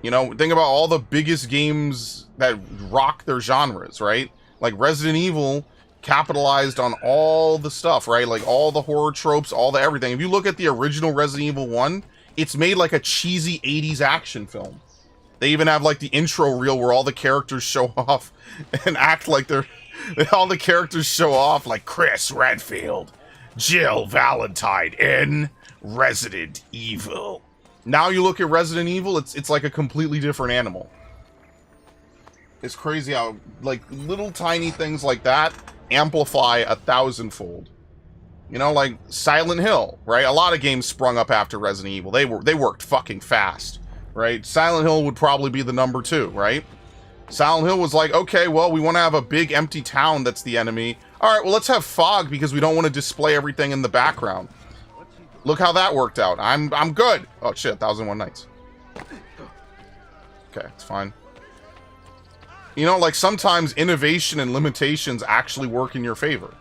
You know, think about all the biggest games that rock their genres, right? Like Resident Evil capitalized on all the stuff, right? Like all the horror tropes, all the everything. If you look at the original Resident Evil 1, it's made like a cheesy 80s action film. They even have like the intro reel where all the characters show off and act like they're... all the characters show off like Chris Redfield, Jill Valentine in Resident Evil. Now you look at Resident Evil, it's like a completely different animal. It's crazy how, like, little tiny things like that amplify 1,000-fold. You know, like Silent Hill, right? A lot of games sprung up after Resident Evil. They worked fucking fast, right? Silent Hill would probably be the number 2, right? Silent Hill was like, okay, well, we want to have a big empty town that's the enemy. All right, well, let's have fog because we don't want to display everything in the background. Look how that worked out. I'm good. Oh shit, 1001 Nights. Okay, it's fine. You know, like sometimes innovation and limitations actually work in your favor.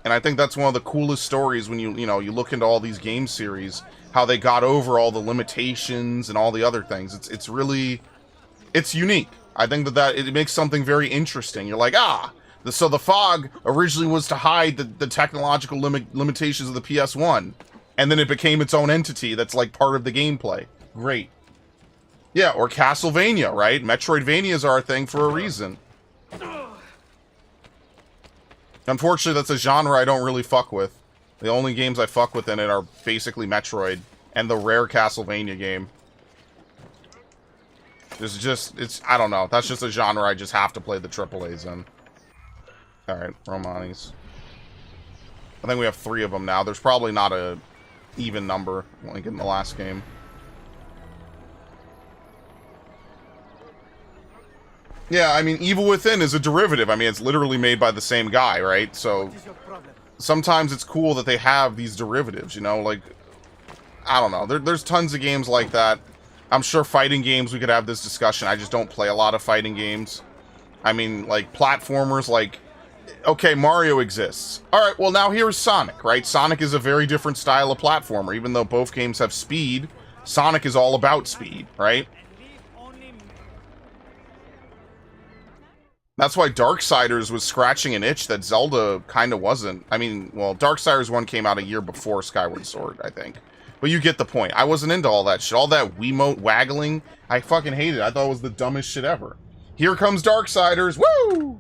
And I think that's one of the coolest stories when you look into all these game series, how they got over all the limitations and all the other things. It's really, it's unique. I think that it makes something very interesting. You're like, so the fog originally was to hide the technological limitations of the PS1. And then it became its own entity that's like part of the gameplay. Great. Yeah, or Castlevania, right? Metroidvanias are a thing for a reason. Unfortunately, that's a genre I don't really fuck with. The only games I fuck with in it are basically Metroid and the rare Castlevania game. I don't know. That's just a genre I just have to play the AAAs in. Alright, Romanis. I think we have 3 of them now. There's probably not a even number like in the last game. Yeah, I mean, Evil Within is a derivative. I mean, it's literally made by the same guy, right? So sometimes it's cool that they have these derivatives, you know? Like, I don't know. There's tons of games like that. I'm sure fighting games, we could have this discussion. I just don't play a lot of fighting games. I mean, like, platformers, like... Okay, Mario exists. Alright, well now here's Sonic, right? Sonic is a very different style of platformer. Even though both games have speed, Sonic is all about speed, right? That's why Darksiders was scratching an itch that Zelda kind of wasn't. I mean, well, Darksiders 1 came out a year before Skyward Sword, I think. But you get the point. I wasn't into all that shit. All that Wiimote waggling, I fucking hated it. I thought it was the dumbest shit ever. Here comes Darksiders, woo!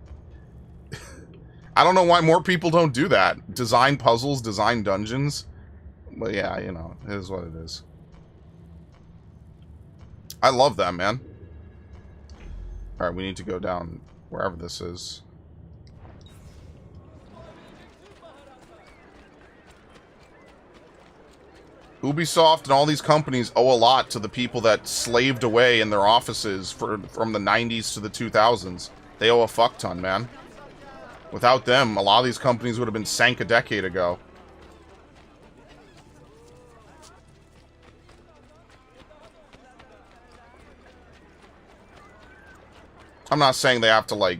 I don't know why more people don't do that. Design puzzles, design dungeons. But yeah, you know, it is what it is. I love that, man. Alright, we need to go down wherever this is. Ubisoft and all these companies owe a lot to the people that slaved away in their offices from the 90s to the 2000s. They owe a fuck ton, man. Without them, a lot of these companies would have been sank a decade ago. I'm not saying they have to, like...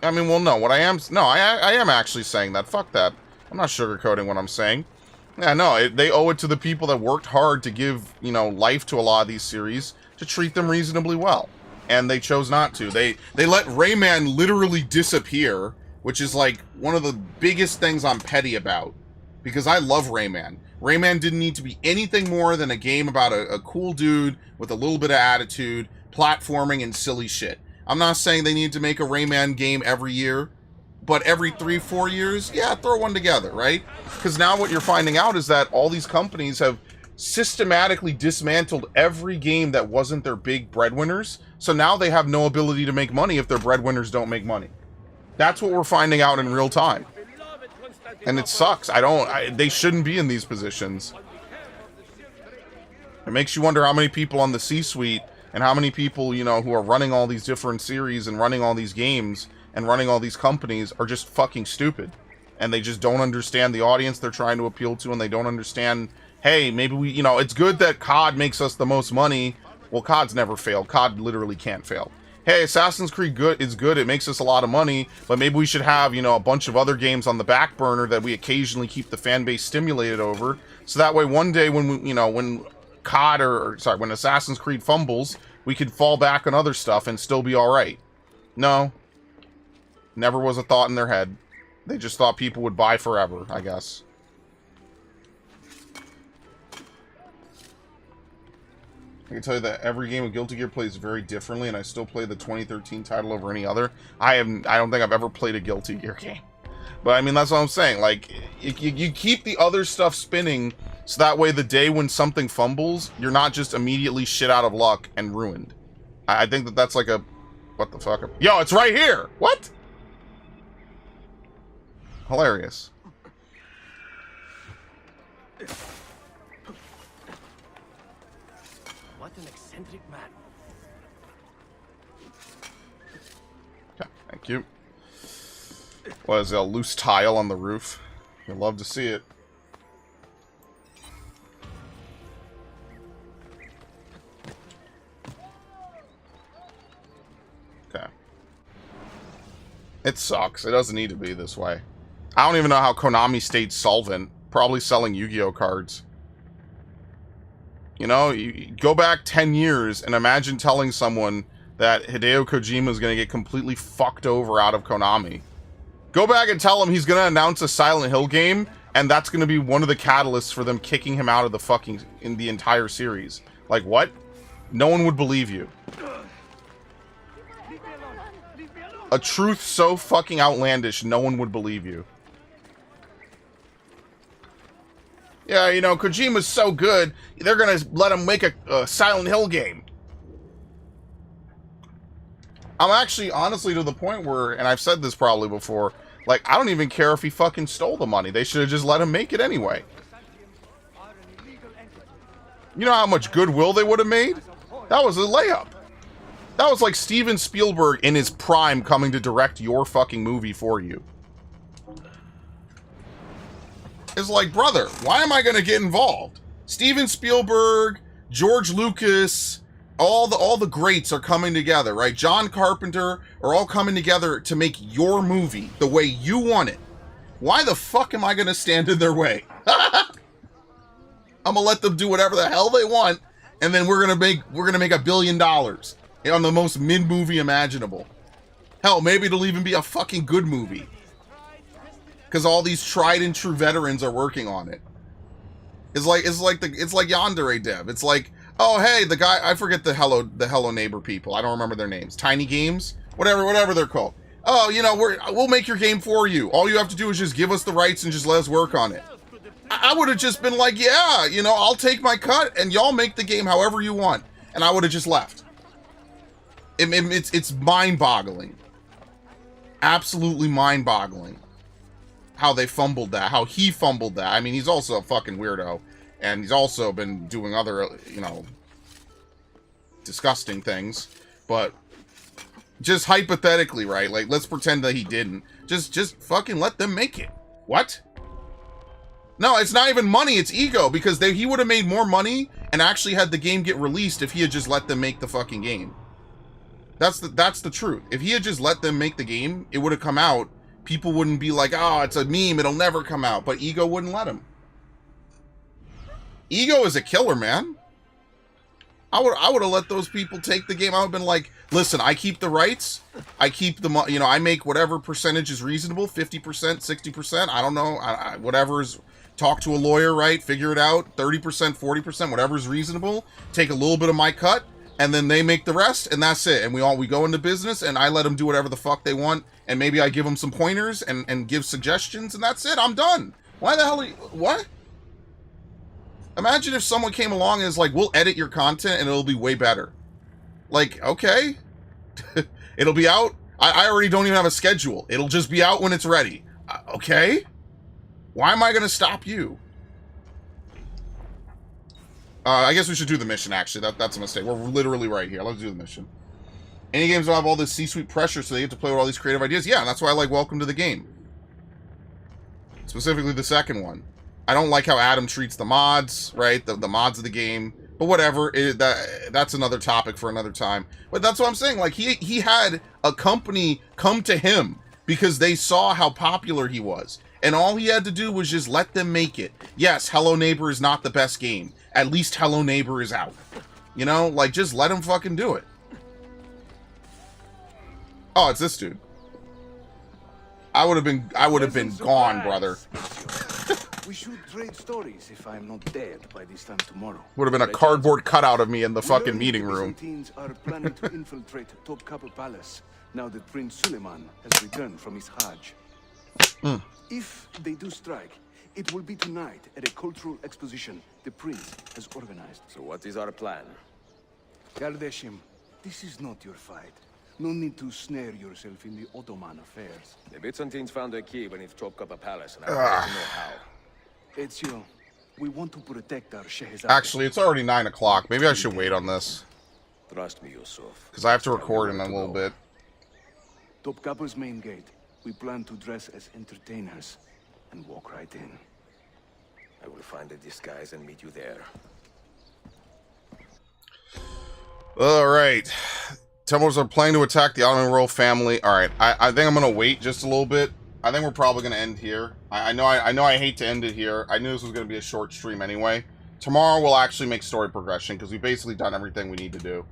I mean, well, no, what I am... No, I am actually saying that. Fuck that. I'm not sugarcoating what I'm saying. Yeah, no, they owe it to the people that worked hard to give, you know, life to a lot of these series, to treat them reasonably well. And they chose not to. They let Rayman literally disappear which is like one of the biggest things I'm petty about, because I love Rayman. Rayman didn't need to be anything more than a game about a cool dude with a little bit of attitude, platforming, and silly shit. I'm not saying they need to make a Rayman game every year, but every 3-4 years, yeah, throw one together, right? Because now what you're finding out is that all these companies have systematically dismantled every game that wasn't their big breadwinners, so now they have no ability to make money if their breadwinners don't make money. That's what we're finding out in real time. And it sucks. They shouldn't be in these positions. It makes you wonder how many people on the C-suite and how many people, you know, who are running all these different series and running all these games and running all these companies are just fucking stupid. And they just don't understand the audience they're trying to appeal to, and they don't understand, hey, maybe we, you know, it's good that COD makes us the most money. Well, COD's never failed. COD literally can't fail. Hey, Assassin's Creed is good, it makes us a lot of money, but maybe we should have, you know, a bunch of other games on the back burner that we occasionally keep the fan base stimulated over, so that way one day when we, you know, when COD when Assassin's Creed fumbles, we could fall back on other stuff and still be alright. No. Never was a thought in their head. They just thought people would buy forever, I guess. I can tell you that every game of Guilty Gear plays very differently, and I still play the 2013 title over any other. I don't think I've ever played a Guilty Gear game. But, I mean, that's what I'm saying. Like, you keep the other stuff spinning, so that way the day when something fumbles, you're not just immediately shit out of luck and ruined. I think that that's like a... What the fuck? Yo, it's right here! What? Hilarious. What an eccentric man. Okay, thank you. What is it, a loose tile on the roof? You'd love to see it. Okay. It sucks. It doesn't need to be this way. I don't even know how Konami stayed solvent. Probably selling Yu-Gi-Oh cards. You know, you go back 10 years and imagine telling someone that Hideo Kojima is going to get completely fucked over out of Konami. Go back and tell him he's going to announce a Silent Hill game, and that's going to be one of the catalysts for them kicking him out of the fucking, in the entire series. Like, what? No one would believe you. A truth so fucking outlandish, no one would believe you. Yeah, you know, Kojima's so good, they're gonna let him make a Silent Hill game. I'm actually, honestly, to the point where, and I've said this probably before, like, I don't even care if he fucking stole the money. They should have just let him make it anyway. You know how much goodwill they would have made? That was a layup. That was like Steven Spielberg in his prime coming to direct your fucking movie for you. It's like, brother, why am I going to get involved? Steven Spielberg, George Lucas, all the greats are coming together, right? John Carpenter are all coming together to make your movie the way you want it. Why the fuck am I going to stand in their way? I'm going to let them do whatever the hell they want, and then we're going to make $1 billion on the most mid movie imaginable. Hell, maybe it'll even be a fucking good movie. Because all these tried and true veterans are working on it. It's like Yandere Dev. It's like, oh hey, the guy, I forget the Hello Neighbor people. I don't remember their names. Tiny Games, whatever they're called. Oh, you know, we'll make your game for you. All you have to do is just give us the rights and just let us work on it. I would have just been like, yeah, you know, I'll take my cut and y'all make the game however you want, and I would have just left. It's mind-boggling. Absolutely mind-boggling. How they fumbled that, how he fumbled that. I mean, he's also a fucking weirdo, and he's also been doing other, you know, disgusting things, but just hypothetically, right? Like, let's pretend that he didn't. Just fucking let them make it. What? No, it's not even money, it's ego, because he would have made more money and actually had the game get released if he had just let them make the fucking game. That's the truth. If he had just let them make the game, it would have come out. People wouldn't be like, oh, it's a meme, it'll never come out. But ego wouldn't let him. Ego is a killer, man. I would have let those people take the game. I would have been like, listen, I keep the rights. I keep the, you know, I make whatever percentage is reasonable, 50%, 60%. I don't know, whatever's, talk to a lawyer, right? Figure it out, 30%, 40%, whatever's reasonable. Take a little bit of my cut, and then they make the rest, and that's it. And we go into business, and I let them do whatever the fuck they want, and maybe I give them some pointers and give suggestions, and that's it. I'm done. Why the hell what? Imagine if someone came along and is like, we'll edit your content and it'll be way better. Like, okay. It'll be out. I already don't even have a schedule. It'll just be out when it's ready. Okay. Why am I going to stop you? I guess we should do the mission, actually. That's a mistake. We're literally right here. Let's do the mission. Any games don't have all this C-suite pressure, so they get to play with all these creative ideas. Yeah, and that's why I like Welcome to the Game. Specifically the second one. I don't like how Adam treats the mods, right? The mods of the game. But whatever, that's another topic for another time. But that's what I'm saying. Like, he had a company come to him because they saw how popular he was. And all he had to do was just let them make it. Yes, Hello Neighbor is not the best game. At least Hello Neighbor is out. You know? Like, just let him fucking do it. Oh, it's this dude. I would have been gone, brother. We should trade stories if I'm not dead by this time tomorrow. Would have been a cardboard cutout of me in the fucking meeting The room. Byzantines are planning to infiltrate Topkapi Palace now that Prince Suleiman has returned from his Hajj. If they do strike, it will be tonight at a cultural exposition the prince has organized. So what is our plan? Gardeshim, this is not your fight. No need to snare yourself in the Ottoman affairs. The Byzantines found a key beneath Topkapi Palace, and I want to know how. Ezio, we want to protect our Shehzad. Actually, it's already 9 o'clock. Maybe I should wait on this. Trust me, Yusuf. Because I have to record in a little bit. Topkapi's main gate. We plan to dress as entertainers and walk right in. I will find a disguise and meet you there. Alright. Templars are planning to attack the Ottoman royal family. Alright, I think I'm going to wait just a little bit. I think we're probably going to end here. I know I hate to end it here. I knew this was going to be a short stream anyway. Tomorrow we'll actually make story progression because we've basically done everything we need to do.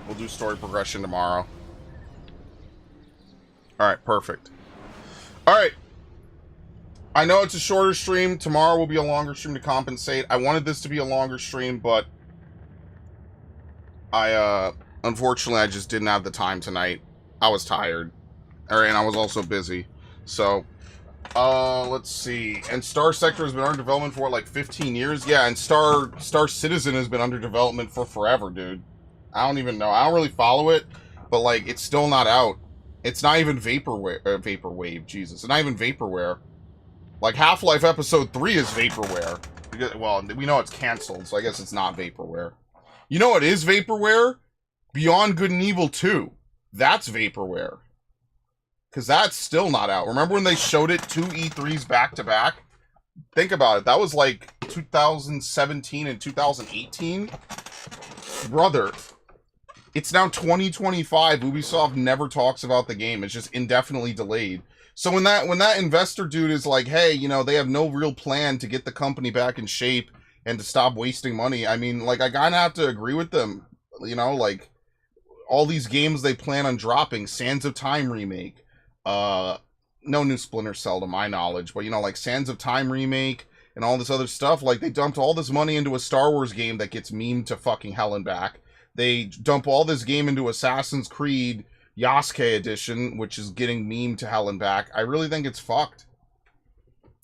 We'll do story progression tomorrow. Alright, perfect. Alright. I know it's a shorter stream. Tomorrow will be a longer stream to compensate. I wanted this to be a longer stream, but unfortunately I just didn't have the time tonight. I was tired. And I was also busy. So, let's see. And Star Sector has been under development for, like, 15 years? Yeah, and Star Citizen has been under development for forever, dude. I don't even know. I don't really follow it, but, like, it's still not out. It's not even Vaporwave, Jesus. It's not even Vaporware. Like, Half-Life Episode 3 is Vaporware. Because, well, we know it's canceled, so I guess it's not Vaporware. You know what is Vaporware? Beyond Good and Evil 2. That's Vaporware. Because that's still not out. Remember when they showed it 2 E3s back-to-back? Think about it. That was like 2017 and 2018. Brother, it's now 2025. Ubisoft never talks about the game. It's just indefinitely delayed. So when that investor dude is like, hey, you know, they have no real plan to get the company back in shape and to stop wasting money, I mean, like, I kind of have to agree with them. You know, like, all these games they plan on dropping, Sands of Time remake, no new Splinter Cell to my knowledge, but, you know, like, Sands of Time remake and all this other stuff, like, they dumped all this money into a Star Wars game that gets memed to fucking hell and back. They dump all this game into Assassin's Creed Yasuke Edition, which is getting memed to hell and back. I really think it's fucked.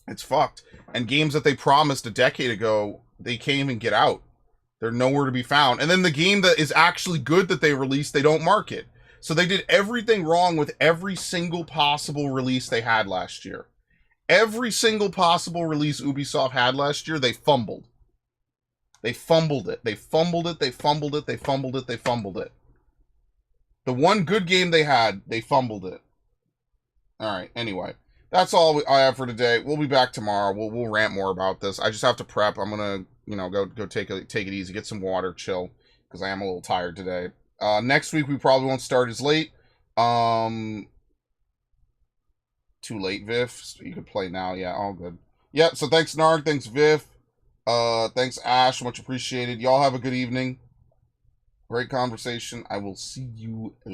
It's fucked. And games that they promised a decade ago, they can't even get out. They're nowhere to be found. And then the game that is actually good that they released, they don't market. So they did everything wrong with every single possible release they had last year. Every single possible release Ubisoft had last year, they fumbled. They fumbled it. They fumbled it. They fumbled it. They fumbled it. They fumbled it. The one good game they had, they fumbled it. Alright, anyway. That's all I have for today. We'll be back tomorrow. We'll rant more about this. I just have to prep. I'm gonna, you know, go take it easy, get some water, chill, because I am a little tired today. Next week we probably won't start as late. Too late, Viv. So you can play now. Yeah, all good. Yeah, so thanks, Narg. Thanks, Viv. Thanks, Ash. Much appreciated. Y'all have a good evening. Great conversation. I will see you later.